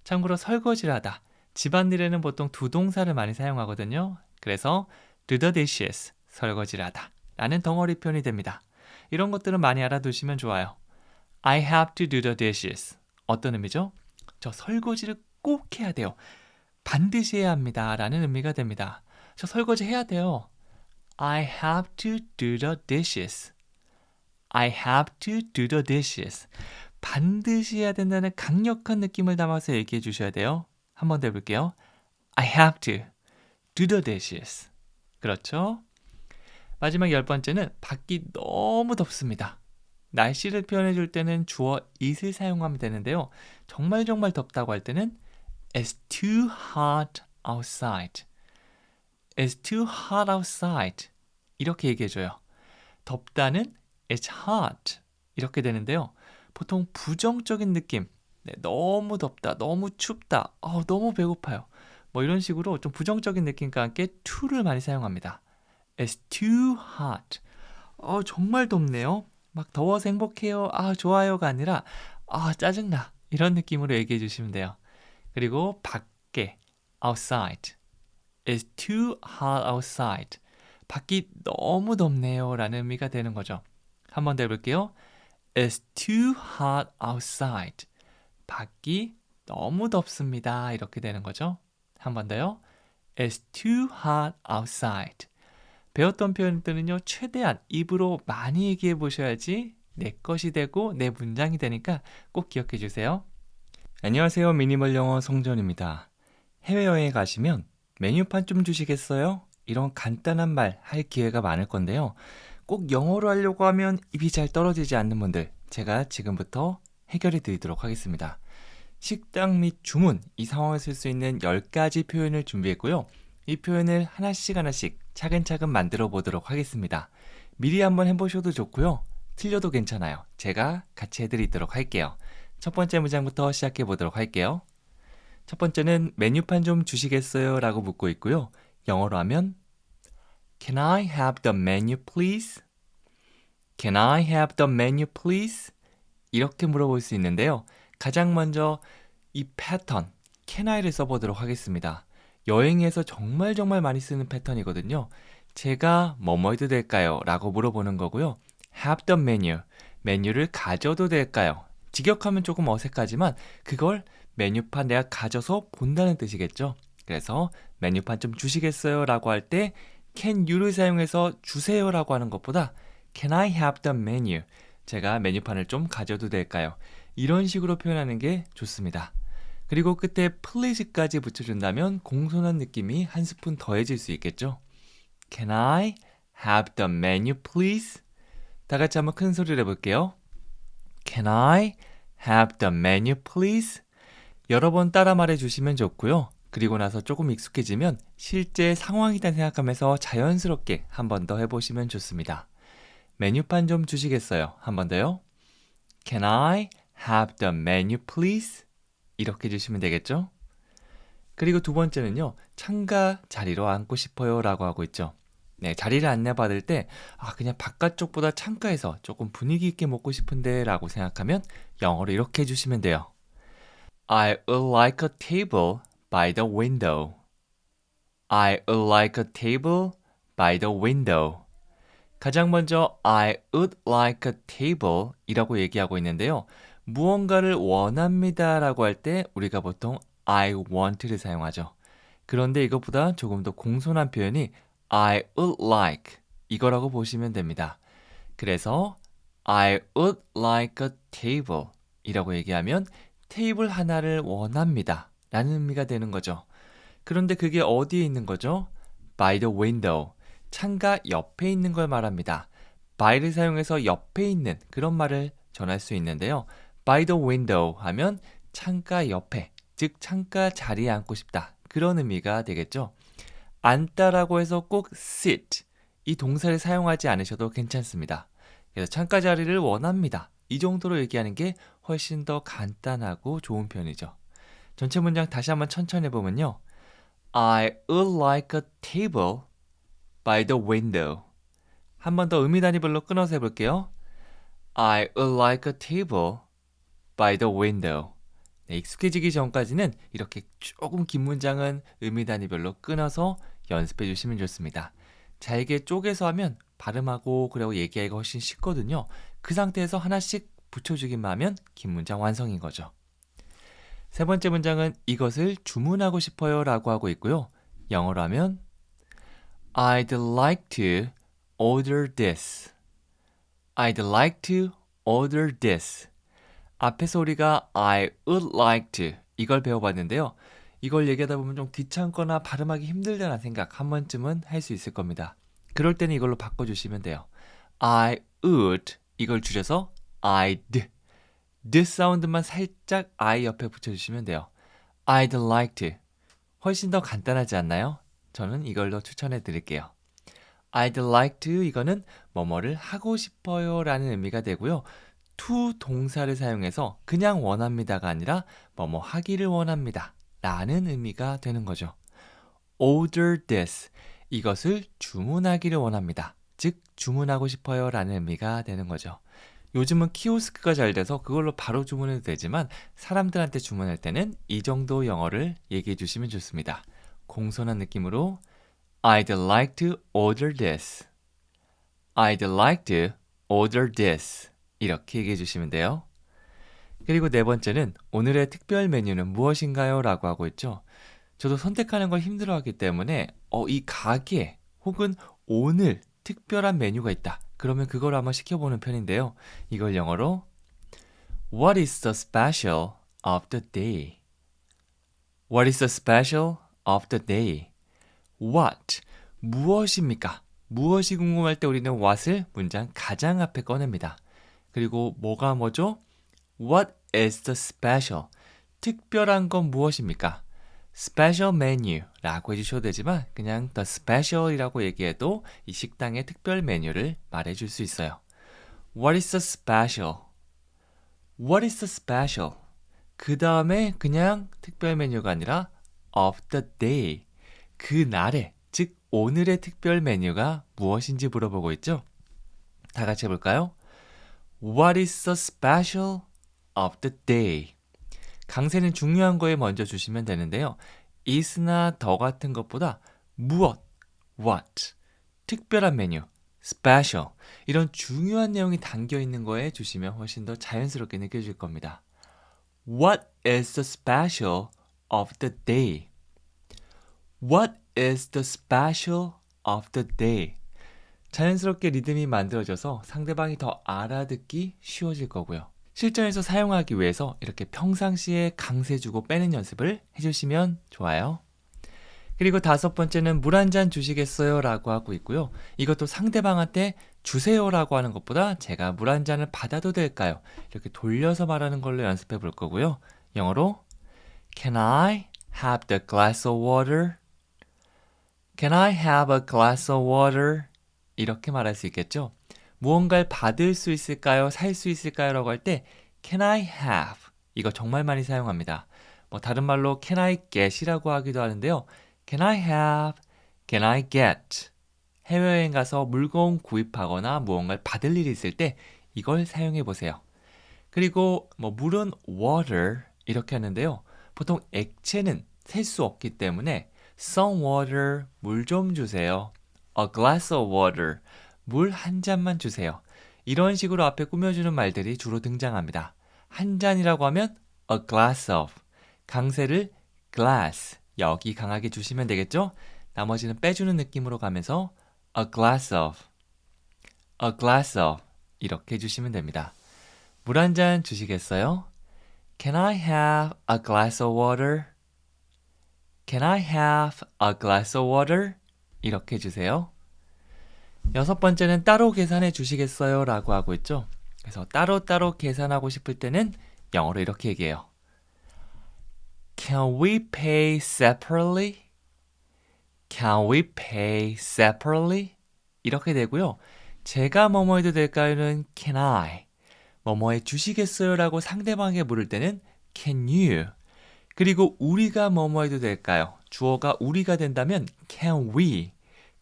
참고로 설거지를 하다, 집안일에는 보통 두 동사를 많이 사용하거든요. 그래서 do the dishes, 설거지를 하다 라는 덩어리 표현이 됩니다. 이런 것들은 많이 알아두시면 좋아요. I have to do the dishes. 어떤 의미죠? 저 설거지를 꼭 해야 돼요. 반드시 해야 합니다 라는 의미가 됩니다. 저 설거지 해야 돼요. I have to do the dishes. I have to do the dishes. 반드시 해야 된다는 강력한 느낌을 담아서 얘기해 주셔야 돼요. 한 번 더 해볼게요. I have to do the dishes. 그렇죠? 마지막 10번째는 밖이 너무 덥습니다. 날씨를 표현해 줄 때는 주어 it을 사용하면 되는데요. 정말 덥다고 할 때는 It's too hot outside. It's too hot outside. 이렇게 얘기해줘요. 덥다는 It's hot. 이렇게 되는데요. 보통 부정적인 느낌, 너무 덥다, 너무 춥다, 너무 배고파요. 뭐 이런 식으로 좀 부정적인 느낌과 함께 to를 많이 사용합니다. It's too hot. 정말 덥네요. 막 더워서 행복해요. 좋아요가 아니라 짜증나. 이런 느낌으로 얘기해 주시면 돼요. 그리고 밖에 outside. It's too hot outside. 밖이 너무 덥네요 라는 의미가 되는 거죠. 한 번 더 해볼게요. It's too hot outside. 밖이 너무 덥습니다. 이렇게 되는 거죠. 한 번 더요. It's too hot outside. 배웠던 표현들은요, 최대한 입으로 많이 얘기해 보셔야지 내 것이 되고 내 문장이 되니까 꼭 기억해 주세요. 안녕하세요. 미니멀 영어 송전입니다. 해외여행에 가시면 메뉴판 좀 주시겠어요? 이런 간단한 말 할 기회가 많을 건데요. 꼭 영어로 하려고 하면 입이 잘 떨어지지 않는 분들, 제가 지금부터 해결해 드리도록 하겠습니다. 식당 및 주문, 이 상황을 쓸 수 있는 10가지 표현을 준비했고요. 이 표현을 하나씩 차근차근 만들어 보도록 하겠습니다. 미리 한번 해보셔도 좋고요. 틀려도 괜찮아요. 제가 같이 해드리도록 할게요. 첫 번째 문장부터 시작해 보도록 할게요. 첫 번째는 메뉴판 좀 주시겠어요? 라고 묻고 있고요. 영어로 하면 Can I have the menu please? Can I have the menu please? 이렇게 물어볼 수 있는데요. 가장 먼저 이 패턴, can I를 써보도록 하겠습니다. 여행에서 정말 많이 쓰는 패턴이거든요. 제가 뭐뭐 해도 될까요? 라고 물어보는 거고요. Have the menu, 메뉴를 가져도 될까요? 직역하면 조금 어색하지만 그걸 메뉴판 내가 가져서 본다는 뜻이겠죠. 그래서 메뉴판 좀 주시겠어요? 라고 할 때 can you를 사용해서 주세요 라고 하는 것보다 Can I have the menu? 제가 메뉴판을 좀 가져도 될까요? 이런 식으로 표현하는 게 좋습니다. 그리고 끝에 please까지 붙여준다면 공손한 느낌이 한 스푼 더해질 수 있겠죠. Can I have the menu please? 다 같이 한번 큰 소리로 해볼게요. Can I have the menu please? 여러 번 따라 말해주시면 좋고요. 그리고 나서 조금 익숙해지면 실제 상황이다 생각하면서 자연스럽게 한 번 더 해보시면 좋습니다. 메뉴판 좀 주시겠어요? 한 번 더요. Can I have the menu please? 이렇게 해주시면 되겠죠? 그리고 두 번째는요. 창가 자리로 앉고 싶어요 라고 하고 있죠. 네, 자리를 안내받을 때 그냥 바깥쪽보다 창가에서 조금 분위기 있게 먹고 싶은데 라고 생각하면 영어로 이렇게 해주시면 돼요. I would like a table by the window. I would like a table by the window. 가장 먼저 I would like a table 이라고 얘기하고 있는데요. 무언가를 원합니다 라고 할 때 우리가 보통 I want를 사용하죠. 그런데 이것보다 조금 더 공손한 표현이 I would like 이거라고 보시면 됩니다. 그래서 I would like a table 이라고 얘기하면 테이블 하나를 원합니다 라는 의미가 되는 거죠. 그런데 그게 어디에 있는 거죠? By the window. 창가 옆에 있는 걸 말합니다. by를 사용해서 옆에 있는 그런 말을 전할 수 있는데요. by the window 하면 창가 옆에, 즉 창가 자리에 앉고 싶다. 그런 의미가 되겠죠. 앉다라고 해서 꼭 sit, 이 동사를 사용하지 않으셔도 괜찮습니다. 그래서 창가 자리를 원합니다. 이 정도로 얘기하는 게 훨씬 더 간단하고 좋은 표현이죠. 전체 문장 다시 한번 천천히 해보면요. I would like a table by the window. 한 번 더 의미 단위별로 끊어서 해볼게요. I would like a table by the window. 네, 익숙해지기 전까지는 이렇게 조금 긴 문장은 의미 단위별로 끊어서 연습해 주시면 좋습니다. 잘게 쪼개서 하면 발음하고 그리고 얘기하기가 훨씬 쉽거든요. 그 상태에서 하나씩 붙여주기만 하면 긴 문장 완성인 거죠. 세 번째 문장은 이것을 주문하고 싶어요 라고 하고 있고요. 영어로 하면 I'd like to order this. I'd like to order this. 앞에서 우리가 I would like to 이걸 배워봤는데요. 이걸 얘기하다 보면 좀 귀찮거나 발음하기 힘들다는 생각 한 번쯤은 할 수 있을 겁니다. 그럴 때는 이걸로 바꿔주시면 돼요. I would 이걸 줄여서 I'd the 사운드만 살짝 I 옆에 붙여주시면 돼요. I'd like to 훨씬 더 간단하지 않나요? 저는 이걸로 추천해 드릴게요. I'd like to 이거는 뭐뭐를 하고 싶어요 라는 의미가 되고요. to 동사를 사용해서 그냥 원합니다가 아니라 뭐뭐 하기를 원합니다 라는 의미가 되는 거죠. order this 이것을 주문하기를 원합니다. 즉 주문하고 싶어요 라는 의미가 되는 거죠. 요즘은 키오스크가 잘 돼서 그걸로 바로 주문해도 되지만 사람들한테 주문할 때는 이 정도 영어를 얘기해 주시면 좋습니다. 공손한 느낌으로 I'd like to order this. I'd like to order this. 이렇게 얘기해 주시면 돼요. 그리고 네 번째는 오늘의 특별 메뉴는 무엇인가요? 라고 하고 있죠. 저도 선택하는 걸 힘들어하기 때문에 이 가게 혹은 오늘 특별한 메뉴가 있다. 그러면 그걸 한번 시켜보는 편인데요. 이걸 영어로 What is the special of the day? What is the special of the day? What? 무엇입니까? 무엇이 궁금할 때 우리는 what을 문장 가장 앞에 꺼냅니다. 그리고 뭐가 뭐죠? What is the special? 특별한 건 무엇입니까? Special menu라고 해주셔도 되지만 그냥 the special이라고 얘기해도 이 식당의 특별 메뉴를 말해줄 수 있어요. What is the special? What is the special? 그 다음에 그냥 특별 메뉴가 아니라 of the day. 그 날에, 즉 오늘의 특별 메뉴가 무엇인지 물어보고 있죠? 다 같이 해볼까요? What is the special of the day? 강세는 중요한 거에 먼저 주시면 되는데요. is나 the 같은 것보다 무엇, what, 특별한 메뉴, special 이런 중요한 내용이 담겨있는 거에 주시면 훨씬 더 자연스럽게 느껴질 겁니다. What is the special of the day? What is the special of the day? 자연스럽게 리듬이 만들어져서 상대방이 더 알아듣기 쉬워질 거고요. 실전에서 사용하기 위해서 이렇게 평상시에 강세 주고 빼는 연습을 해주시면 좋아요. 그리고 다섯 번째는 물 한 잔 주시겠어요? 라고 하고 있고요. 이것도 상대방한테 주세요라고 하는 것보다 제가 물 한 잔을 받아도 될까요? 이렇게 돌려서 말하는 걸로 연습해 볼 거고요. 영어로 Can I have the glass of water? Can I have a glass of water? 이렇게 말할 수 있겠죠? 무언가를 받을 수 있을까요? 살 수 있을까요? 라고 할 때 Can I have? 이거 정말 많이 사용합니다. 뭐 다른 말로 Can I get이라고 하기도 하는데요. Can I have? Can I get? 해외여행 가서 물건 구입하거나 무언가를 받을 일이 있을 때 이걸 사용해 보세요. 그리고 뭐 물은 water 이렇게 하는데요. 보통 액체는 셀 수 없기 때문에 some water, 물 좀 주세요. A glass of water, 물 한 잔만 주세요. 이런 식으로 앞에 꾸며주는 말들이 주로 등장합니다. 한 잔이라고 하면 a glass of, 강세를 glass, 여기 강하게 주시면 되겠죠? 나머지는 빼주는 느낌으로 가면서 a glass of, a glass of 이렇게 해주시면 됩니다. 물 한 잔 주시겠어요? Can I have a glass of water? Can I have a glass of water? 이렇게 해주세요. 여섯 번째는 따로 계산해 주시겠어요? 라고 하고 있죠. 그래서 따로따로 계산하고 싶을 때는 영어로 이렇게 얘기해요. Can we pay separately? Can we pay separately? 이렇게 되고요. 제가 뭐뭐 해도 될까요는 can I. 뭐뭐 해 주시겠어요? 라고 상대방에게 물을 때는 can you. 그리고 우리가 뭐뭐 해도 될까요? 주어가 우리가 된다면 can we.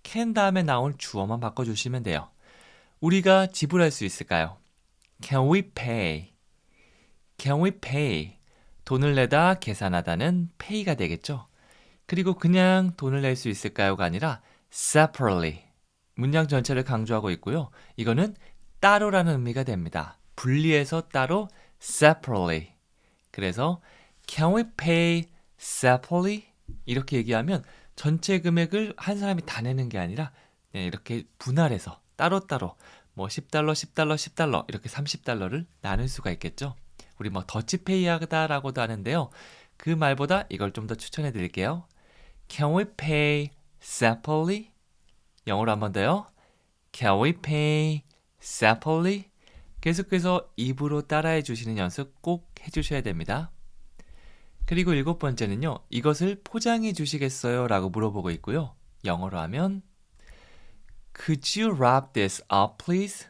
can 다음에 나온 주어만 바꿔주시면 돼요. 우리가 지불할 수 있을까요? Can we pay? Can we pay? 돈을 내다 계산하다는 pay가 되겠죠. 그리고 그냥 돈을 낼 수 있을까요가 아니라 separately. 문장 전체를 강조하고 있고요. 이거는 따로라는 의미가 됩니다. 분리해서 따로 separately. 그래서 Can we pay separately? 이렇게 얘기하면 전체 금액을 한 사람이 다 내는 게 아니라 이렇게 분할해서 따로따로 뭐 $10, $10, $10 이렇게 $30를 나눌 수가 있겠죠. 우리 뭐 더치페이 하다라고도 하는데요. 그 말보다 이걸 좀 더 추천해 드릴게요. Can we pay separately? 영어로 한 번 더요. Can we pay separately? 계속해서 입으로 따라해 주시는 연습 꼭 해주셔야 됩니다. 그리고 일곱 번째는요. 이것을 포장해 주시겠어요? 라고 물어보고 있고요. 영어로 하면 Could you wrap this up, please?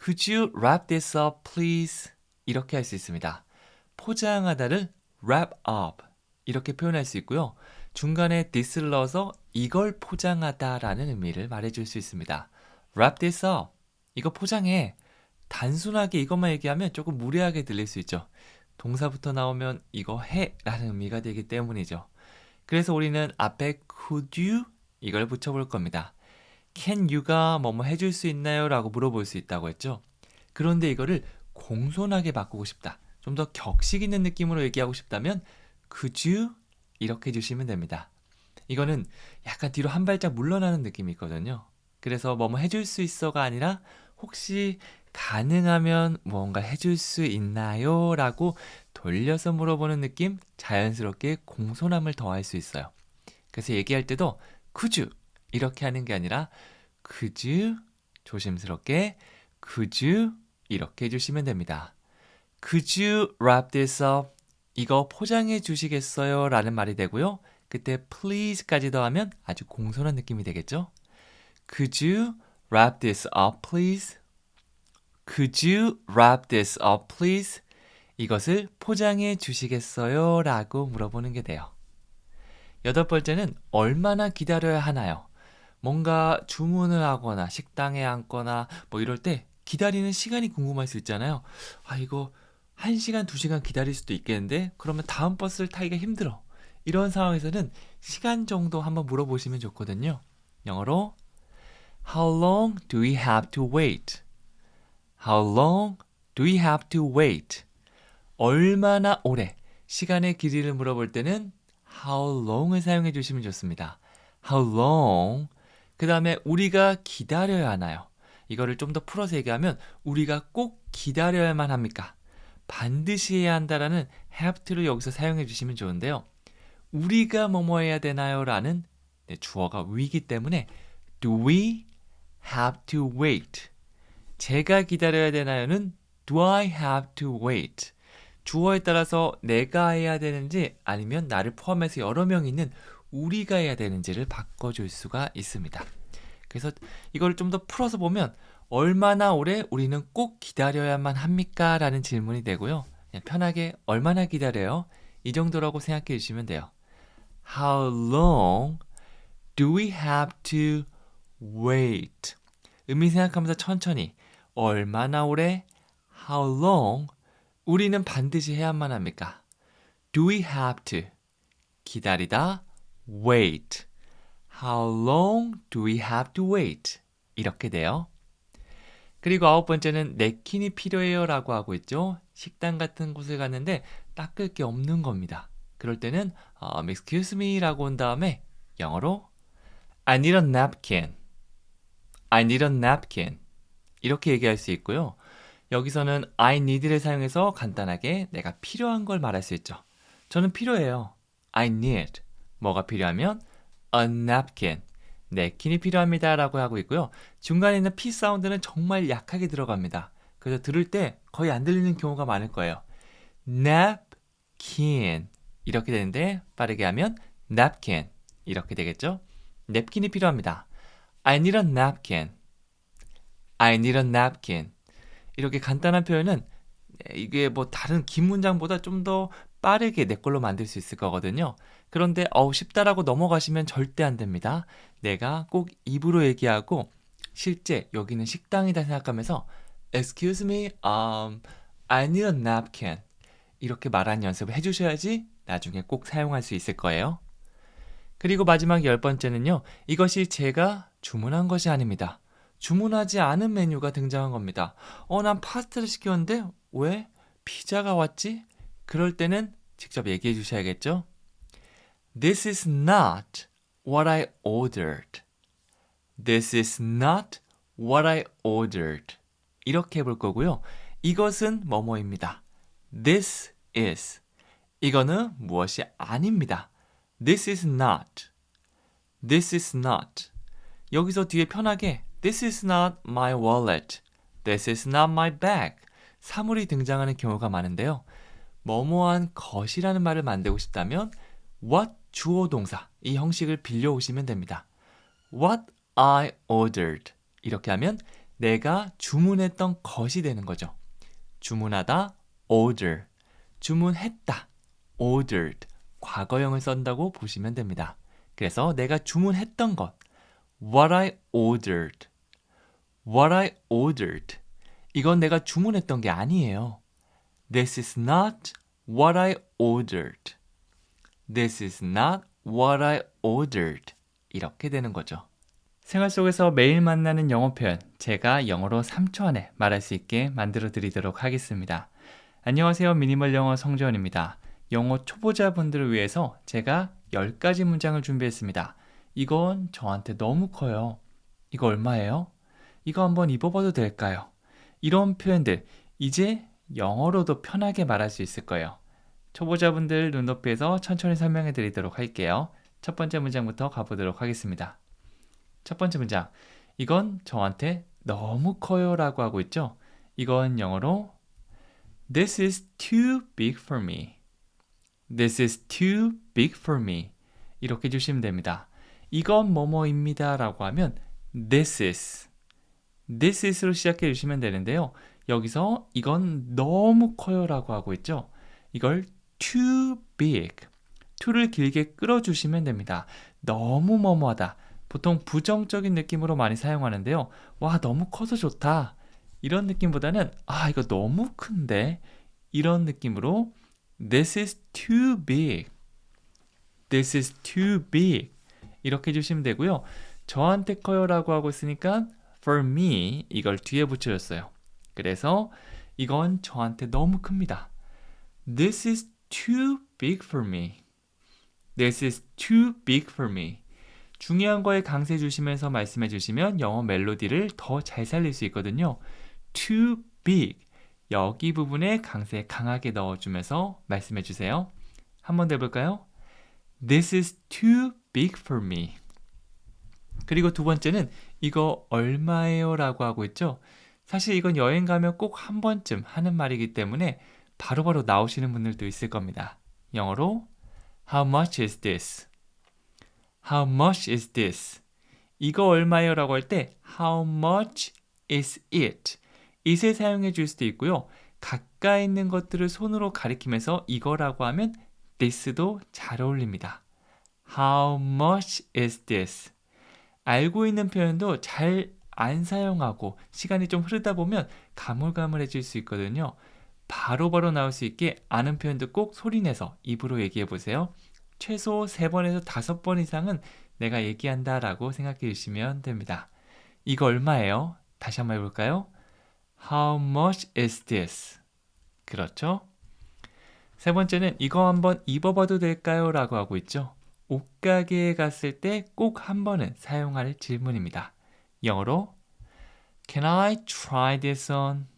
Could you wrap this up, please? 이렇게 할 수 있습니다. 포장하다를 wrap up 이렇게 표현할 수 있고요. 중간에 this를 넣어서 이걸 포장하다라는 의미를 말해줄 수 있습니다. wrap this up. 이거 포장해. 단순하게 이것만 얘기하면 조금 무례하게 들릴 수 있죠. 동사부터 나오면 이거 해 라는 의미가 되기 때문이죠. 그래서 우리는 앞에 could you 이걸 붙여볼 겁니다. can you가 뭐뭐 해줄 수 있나요? 라고 물어볼 수 있다고 했죠. 그런데 이거를 공손하게 바꾸고 싶다. 좀 더 격식 있는 느낌으로 얘기하고 싶다면 could you 이렇게 해주시면 됩니다. 이거는 약간 뒤로 한 발짝 물러나는 느낌이 있거든요. 그래서 뭐뭐 해줄 수 있어가 아니라 혹시 가능하면 무언가 해줄 수 있나요? 라고 돌려서 물어보는 느낌, 자연스럽게 공손함을 더할 수 있어요. 그래서 얘기할 때도 could you 이렇게 하는 게 아니라 could you 조심스럽게 could you 이렇게 해주시면 됩니다. Could you wrap this up? 이거 포장해 주시겠어요? 라는 말이 되고요. 그때 please까지 더하면 아주 공손한 느낌이 되겠죠? Could you wrap this up, please? Could you wrap this up, please? 이것을 포장해 주시겠어요? 라고 물어보는 게 돼요. 여덟 번째는 얼마나 기다려야 하나요? 뭔가 주문을 하거나 식당에 앉거나 뭐 이럴 때 기다리는 시간이 궁금할 수 있잖아요. 아, 이거 1시간, 2시간 기다릴 수도 있겠는데 그러면 다음 버스를 타기가 힘들어. 이런 상황에서는 시간 정도 한번 물어보시면 좋거든요. 영어로 How long do we have to wait? How long do we have to wait? 얼마나 오래 시간의 길이를 물어볼 때는 how long을 사용해 주시면 좋습니다. How long 그 다음에 우리가 기다려야 하나요? 이거를 좀 더 풀어서 얘기하면 우리가 꼭 기다려야만 합니까? 반드시 해야 한다라는 have to를 여기서 사용해 주시면 좋은데요. 우리가 뭐뭐 해야 되나요? 라는 주어가 we이기 때문에 do we have to wait? 제가 기다려야 되나요는 do I have to wait? 주어에 따라서 내가 해야 되는지 아니면 나를 포함해서 여러 명 있는 우리가 해야 되는지를 바꿔줄 수가 있습니다. 그래서 이걸 좀 더 풀어서 보면 얼마나 오래 우리는 꼭 기다려야만 합니까? 라는 질문이 되고요. 그냥 편하게 얼마나 기다려요? 이 정도라고 생각해 주시면 돼요. How long do we have to wait? 의미 생각하면서 천천히 얼마나 오래? How long? 우리는 반드시 해야만 합니까? Do we have to? 기다리다 wait. How long do we have to wait? 이렇게 돼요. 그리고 9번째는 냅킨이 필요해요 라고 하고 있죠. 식당 같은 곳을 갔는데 닦을 게 없는 겁니다. 그럴 때는 excuse me 라고 온 다음에 영어로 I need a napkin. I need a napkin. 이렇게 얘기할 수 있고요. 여기서는 I need를 사용해서 간단하게 내가 필요한 걸 말할 수 있죠. 저는 필요해요. I need. 뭐가 필요하면 a napkin. 냅킨이 필요합니다 라고 하고 있고요. 중간에 있는 P 사운드는 정말 약하게 들어갑니다. 그래서 들을 때 거의 안 들리는 경우가 많을 거예요. napkin 이렇게 되는데 빠르게 하면 napkin 이렇게 되겠죠. 냅킨이 필요합니다. I need a napkin. I need a napkin. 이렇게 간단한 표현은 이게 뭐 다른 긴 문장보다 좀 더 빠르게 내 걸로 만들 수 있을 거거든요. 그런데 쉽다라고 넘어가시면 절대 안 됩니다. 내가 꼭 입으로 얘기하고 실제 여기는 식당이다 생각하면서 Excuse me, I need a napkin. 이렇게 말하는 연습을 해주셔야지 나중에 꼭 사용할 수 있을 거예요. 그리고 마지막 10번째는요. 이것이 제가 주문한 것이 아닙니다. 주문하지 않은 메뉴가 등장한 겁니다. 난 파스타를 시켰는데 왜 피자가 왔지? 그럴 때는 직접 얘기해 주셔야겠죠? This is not what I ordered. This is not what I ordered. 이렇게 해볼 거고요. 이것은 뭐뭐입니다. This is. 이거는 무엇이 아닙니다. This is not. This is not. 여기서 뒤에 편하게 This is not my wallet. This is not my bag. 사물이 등장하는 경우가 많은데요. 뭐뭐한 것이라는 말을 만들고 싶다면 what 주어 동사 이 형식을 빌려오시면 됩니다. What I ordered. 이렇게 하면 내가 주문했던 것이 되는 거죠. 주문하다 order. 주문했다 ordered. 과거형을 쓴다고 보시면 됩니다. 그래서 내가 주문했던 것 What I ordered. What I ordered. 이건 내가 주문했던 게 아니에요. This is not what I ordered. This is not what I ordered. 이렇게 되는 거죠. 생활 속에서 매일 만나는 영어 표현, 제가 영어로 3초 안에 말할 수 있게 만들어 드리도록 하겠습니다. 안녕하세요. 미니멀 영어 성재원입니다. 영어 초보자분들을 위해서 제가 10가지 문장을 준비했습니다. 이건 저한테 너무 커요. 이거 얼마예요? 이거 한번 입어봐도 될까요? 이런 표현들, 이제 영어로도 편하게 말할 수 있을 거예요. 초보자분들 눈높이에서 천천히 설명해 드리도록 할게요. 첫 번째 문장부터 가보도록 하겠습니다. 첫 번째 문장, 이건 저한테 너무 커요 라고 하고 있죠? 이건 영어로 This is too big for me. This is too big for me. 이렇게 해주시면 됩니다. 이건 뭐뭐입니다 라고 하면 This is로 시작해 주시면 되는데요. 여기서 이건 너무 커요 라고 하고 있죠. 이걸 too big, to를 길게 끌어주시면 됩니다. 너무 뭐뭐하다. 보통 부정적인 느낌으로 많이 사용하는데요. 와, 너무 커서 좋다. 이런 느낌보다는 이거 너무 큰데? 이런 느낌으로 This is too big. This is too big. 이렇게 해주시면 되고요. 저한테 커요 라고 하고 있으니까 for me 이걸 뒤에 붙여줬어요. 그래서 이건 저한테 너무 큽니다. This is too big for me. This is too big for me. 중요한 거에 강세 주시면서 말씀해 주시면 영어 멜로디를 더 잘 살릴 수 있거든요. Too big. 여기 부분에 강세 강하게 넣어주면서 말씀해 주세요. 한 번 더 해볼까요? This is too big for me. 그리고 두 번째는 이거 얼마예요? 라고 하고 있죠. 사실 이건 여행 가면 꼭 한 번쯤 하는 말이기 때문에 바로바로 나오시는 분들도 있을 겁니다. 영어로 How much is this? How much is this? 이거 얼마예요? 라고 할 때 How much is it? it을 사용해 줄 수도 있고요. 가까이 있는 것들을 손으로 가리키면서 이거라고 하면 this도 잘 어울립니다. How much is this? 알고 있는 표현도 잘 안 사용하고 시간이 좀 흐르다 보면 가물가물해질 수 있거든요. 바로바로 나올 수 있게 아는 표현도 꼭 소리내서 입으로 얘기해 보세요. 최소 3번에서 5번 이상은 내가 얘기한다 라고 생각해 주시면 됩니다. 이거 얼마예요? 다시 한번 해볼까요? How much is this? 그렇죠? 세 번째는 이거 한번 입어봐도 될까요? 라고 하고 있죠. 옷가게에 갔을 때 꼭 한 번은 사용할 질문입니다. 영어로 Can I try this on?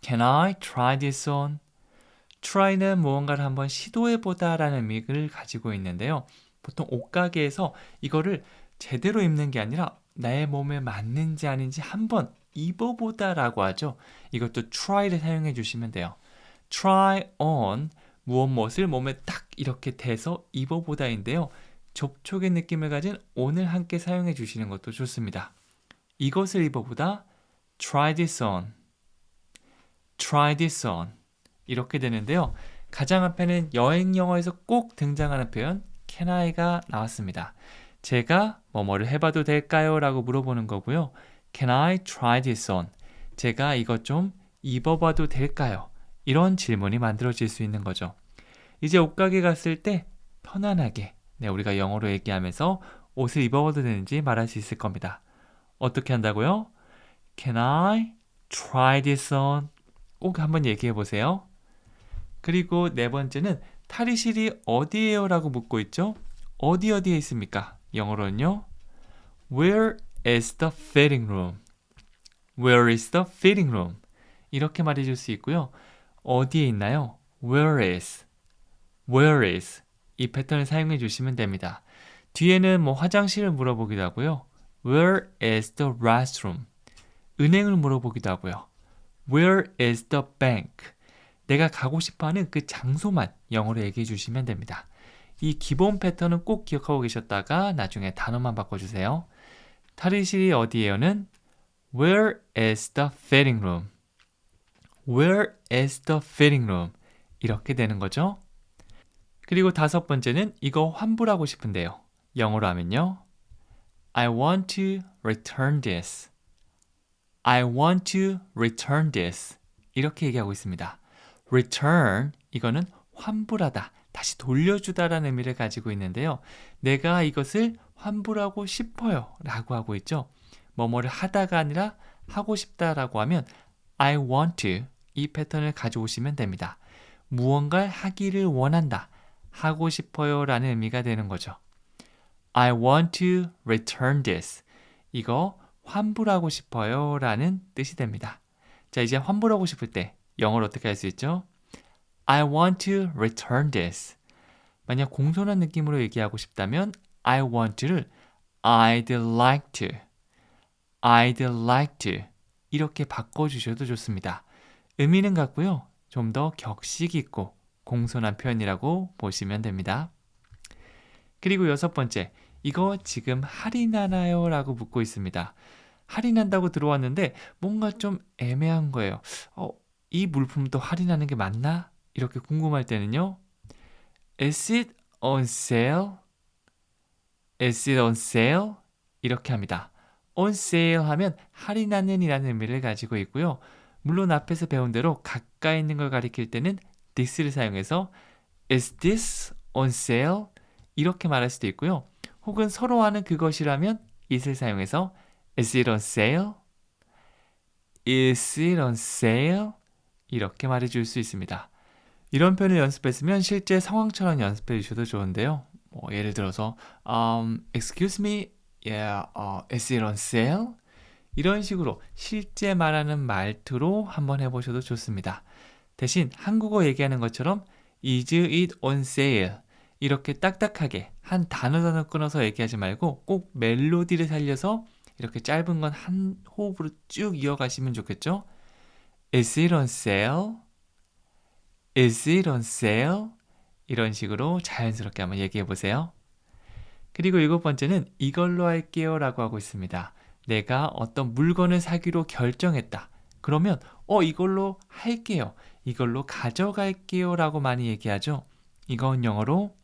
Can I try this on? try는 무언가를 한번 시도해보다 라는 의미를 가지고 있는데요. 보통 옷가게에서 이거를 제대로 입는 게 아니라 나의 몸에 맞는지 아닌지 한번 입어보다 라고 하죠. 이것도 try를 사용해 주시면 돼요. try on 무엇을 몸에 딱 이렇게 대서 입어보다인데요. 접촉의 느낌을 가진 on을 함께 사용해 주시는 것도 좋습니다. 이것을 입어보다 try this on, try this on 이렇게 되는데요. 가장 앞에는 여행 영어에서 꼭 등장하는 표현 can I가 나왔습니다. 제가 뭐뭐를 해봐도 될까요? 라고 물어보는 거고요. Can I try this on? 제가 이것 좀 입어봐도 될까요? 이런 질문이 만들어질 수 있는 거죠. 이제 옷가게 갔을 때 편안하게 우리가 영어로 얘기하면서 옷을 입어봐도 되는지 말할 수 있을 겁니다. 어떻게 한다고요? Can I try this on? 꼭 한번 얘기해 보세요. 그리고 네 번째는 탈의실이 어디예요? 라고 묻고 있죠. 어디에 있습니까? 영어로는요. Where is the fitting room? Where is the fitting room? 이렇게 말해줄 수 있고요. 어디에 있나요? Where is? Where is? 이 패턴을 사용해 주시면 됩니다. 뒤에는 화장실을 물어보기도 하고요. Where is the restroom? 은행을 물어보기도 하고요. Where is the bank? 내가 가고 싶어하는 그 장소만 영어로 얘기해 주시면 됩니다. 이 기본 패턴은 꼭 기억하고 계셨다가 나중에 단어만 바꿔주세요. 탈의실이 어디예요는 Where is the fitting room? Where is the fitting room? 이렇게 되는 거죠. 그리고 다섯 번째는 이거 환불하고 싶은데요. 영어로 하면요. I want to return this. I want to return this. 이렇게 얘기하고 있습니다. return, 이거는 환불하다, 다시 돌려주다라는 의미를 가지고 있는데요. 내가 이것을 환불하고 싶어요 라고 하고 있죠. 뭐뭐를 하다가 아니라 하고 싶다라고 하면 I want to 이 패턴을 가져오시면 됩니다. 무언가를 하기를 원한다, 하고 싶어요 라는 의미가 되는 거죠. I want to return this. 이거 환불하고 싶어요 라는 뜻이 됩니다. 자, 이제 환불하고 싶을 때 영어로 어떻게 할 수 있죠? I want to return this. 만약 공손한 느낌으로 얘기하고 싶다면 I want to를 I'd like to, I'd like to 이렇게 바꿔주셔도 좋습니다. 의미는 같고요. 좀 더 격식 있고 공손한 표현이라고 보시면 됩니다. 그리고 여섯 번째, 이거 지금 할인하나요? 라고 묻고 있습니다. 할인한다고 들어왔는데 뭔가 좀 애매한 거예요. 이 물품도 할인하는 게 맞나? 이렇게 궁금할 때는요. Is it on sale? Is it on sale? 이렇게 합니다. on sale 하면 할인하는 이라는 의미를 가지고 있고요. 물론 앞에서 배운 대로 가까이 있는 걸 가리킬 때는 this를 사용해서 Is this on sale? 이렇게 말할 수도 있고요. 혹은 서로 하는 그것이라면 it을 사용해서 Is it on sale? Is it on sale? 이렇게 말해줄 수 있습니다. 이런 표현을 연습했으면 실제 상황처럼 연습해 주셔도 좋은데요. 예를 들어서 Excuse me, yeah, is it on sale? 이런 식으로 실제 말하는 말투로 한번 해보셔도 좋습니다. 대신 한국어 얘기하는 것처럼 Is it on sale? 이렇게 딱딱하게 한 단어 끊어서 얘기하지 말고 꼭 멜로디를 살려서 이렇게 짧은 건 한 호흡으로 쭉 이어가시면 좋겠죠? Is it on sale? Is it on sale? 이런 식으로 자연스럽게 한번 얘기해 보세요. 그리고 7번째는 이걸로 할게요 라고 하고 있습니다. 내가 어떤 물건을 사기로 결정했다. 그러면 이걸로 할게요. 이걸로 가져갈게요 라고 많이 얘기하죠. 이건 영어로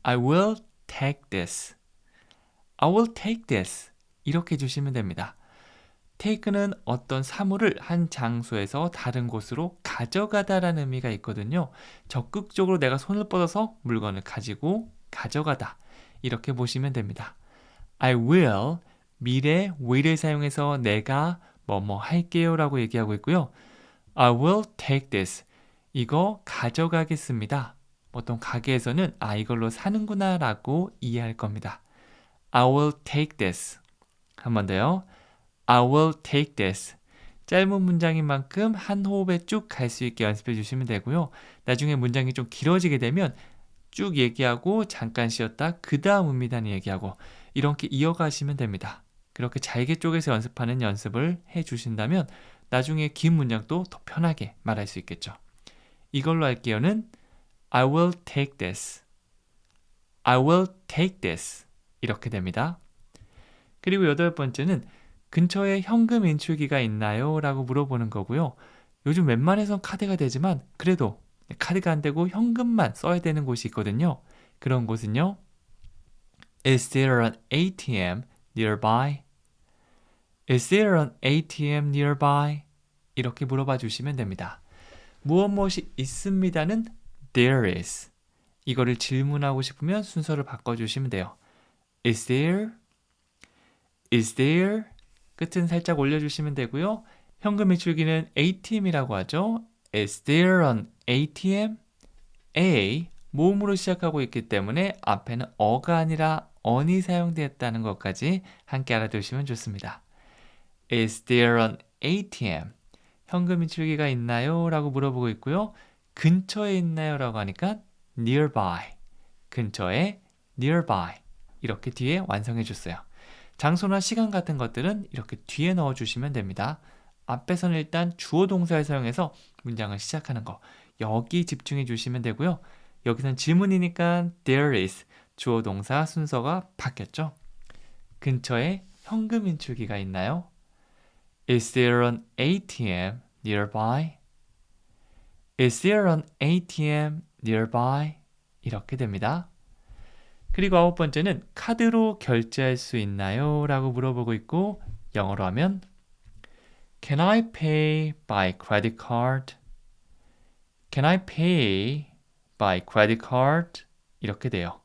I will take this. I will take this. 이렇게 해주시면 됩니다. take는 어떤 사물을 한 장소에서 다른 곳으로 가져가다라는 의미가 있거든요. 적극적으로 내가 손을 뻗어서 물건을 가지고 가져가다. 이렇게 보시면 됩니다. I will, 미래 will을 사용해서 내가 뭐뭐 할게요 라고 얘기하고 있고요. I will take this. 이거 가져가겠습니다. 보통 가게에서는 이걸로 사는구나 라고 이해할 겁니다. I will take this. 한 번 더요. I will take this. 짧은 문장인 만큼 한 호흡에 쭉 갈 수 있게 연습해 주시면 되고요. 나중에 문장이 좀 길어지게 되면 쭉 얘기하고 잠깐 쉬었다 그 다음 의미단위 얘기하고 이렇게 이어가시면 됩니다. 그렇게 잘게 쪼개서 연습하는 연습을 해 주신다면 나중에 긴 문장도 더 편하게 말할 수 있겠죠. 이걸로 할게요는 I will take this. I will take this. 이렇게 됩니다. 그리고 8번째는 근처에 현금 인출기가 있나요? 라고 물어보는 거고요. 요즘 웬만해선 카드가 되지만 그래도 카드가 안 되고 현금만 써야 되는 곳이 있거든요. 그런 곳은요. Is there an ATM nearby? Is there an ATM nearby? 이렇게 물어봐 주시면 됩니다. 무엇이 있습니다는 there is. 이거를 질문하고 싶으면 순서를 바꿔주시면 돼요. Is there? Is there? 끝은 살짝 올려주시면 되고요. 현금 인출기는 ATM이라고 하죠. Is there an ATM? A, 모음으로 시작하고 있기 때문에 앞에는 어가 아니라 on이 사용되었다는 것까지 함께 알아두시면 좋습니다. Is there an ATM? 현금 인출기가 있나요? 라고 물어보고 있고요. 근처에 있나요? 라고 하니까 nearby. 근처에 nearby. 이렇게 뒤에 완성해 줬어요. 장소나 시간 같은 것들은 이렇게 뒤에 넣어주시면 됩니다. 앞에서는 일단 주어 동사를 사용해서 문장을 시작하는 거 여기 집중해 주시면 되고요. 여기서는 질문이니까 there is 주어 동사 순서가 바뀌었죠. 근처에 현금 인출기가 있나요? Is there an ATM nearby? Is there an ATM nearby? 이렇게 됩니다. 그리고 9번째는 카드로 결제할 수 있나요? 라고 물어보고 있고 영어로 하면 Can I pay by credit card? Can I pay by credit card? 이렇게 돼요.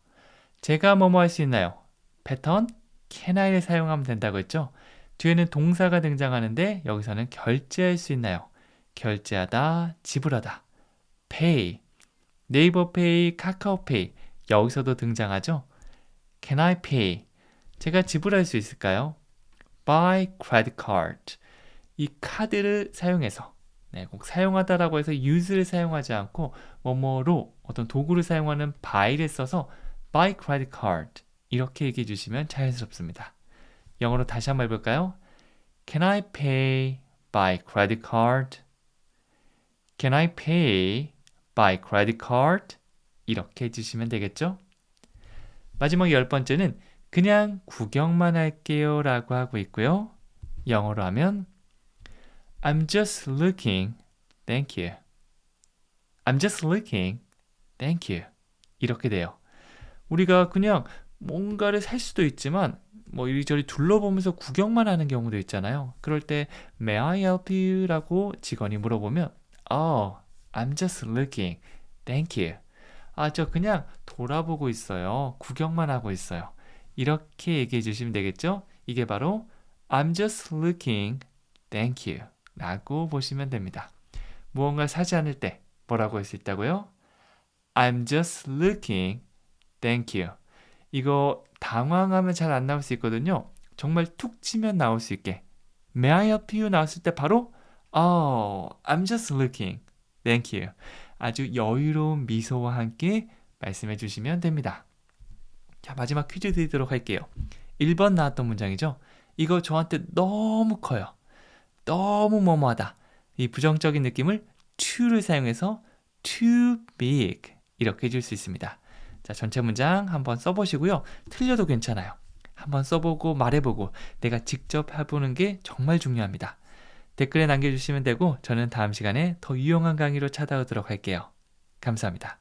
제가 뭐뭐 할 수 있나요? 패턴 can I를 사용하면 된다고 했죠? 뒤에는 동사가 등장하는데 여기서는 결제할 수 있나요? 결제하다, 지불하다. pay, 네이버 페이, 카카오 페이 여기서도 등장하죠? Can I pay? 제가 지불할 수 있을까요? By credit card. 이 카드를 사용해서 꼭 사용하다라고 해서 use를 사용하지 않고 뭐뭐로 어떤 도구를 사용하는 by를 써서 by credit card 이렇게 얘기해 주시면 자연스럽습니다. 영어로 다시 한번 해볼까요? Can I pay by credit card? Can I pay by credit card? 이렇게 해주시면 되겠죠? 마지막 10번째는 그냥 구경만 할게요 라고 하고 있고요. 영어로 하면 I'm just looking, thank you. I'm just looking, thank you. 이렇게 돼요. 우리가 그냥 뭔가를 살 수도 있지만 뭐 이리저리 둘러보면서 구경만 하는 경우도 있잖아요. 그럴 때 May I help you? 라고 직원이 물어보면 I'm just looking, thank you. 저 그냥 돌아보고 있어요. 구경만 하고 있어요. 이렇게 얘기해 주시면 되겠죠? 이게 바로 I'm just looking, thank you 라고 보시면 됩니다. 무언가 사지 않을 때 뭐라고 할 수 있다고요? I'm just looking, thank you. 이거 당황하면 잘 안 나올 수 있거든요. 정말 툭 치면 나올 수 있게 May I help you? 나왔을 때 바로 I'm just looking, thank you. 아주 여유로운 미소와 함께 말씀해 주시면 됩니다. 자, 마지막 퀴즈 드리도록 할게요. 1번 나왔던 문장이죠. 이거 저한테 너무 커요. 너무 뭐뭐하다. 이 부정적인 느낌을 to를 사용해서 too big 이렇게 해줄 수 있습니다. 자, 전체 문장 한번 써보시고요. 틀려도 괜찮아요. 한번 써보고 말해보고 내가 직접 해보는 게 정말 중요합니다. 댓글에 남겨주시면 되고 저는 다음 시간에 더 유용한 강의로 찾아오도록 할게요. 감사합니다.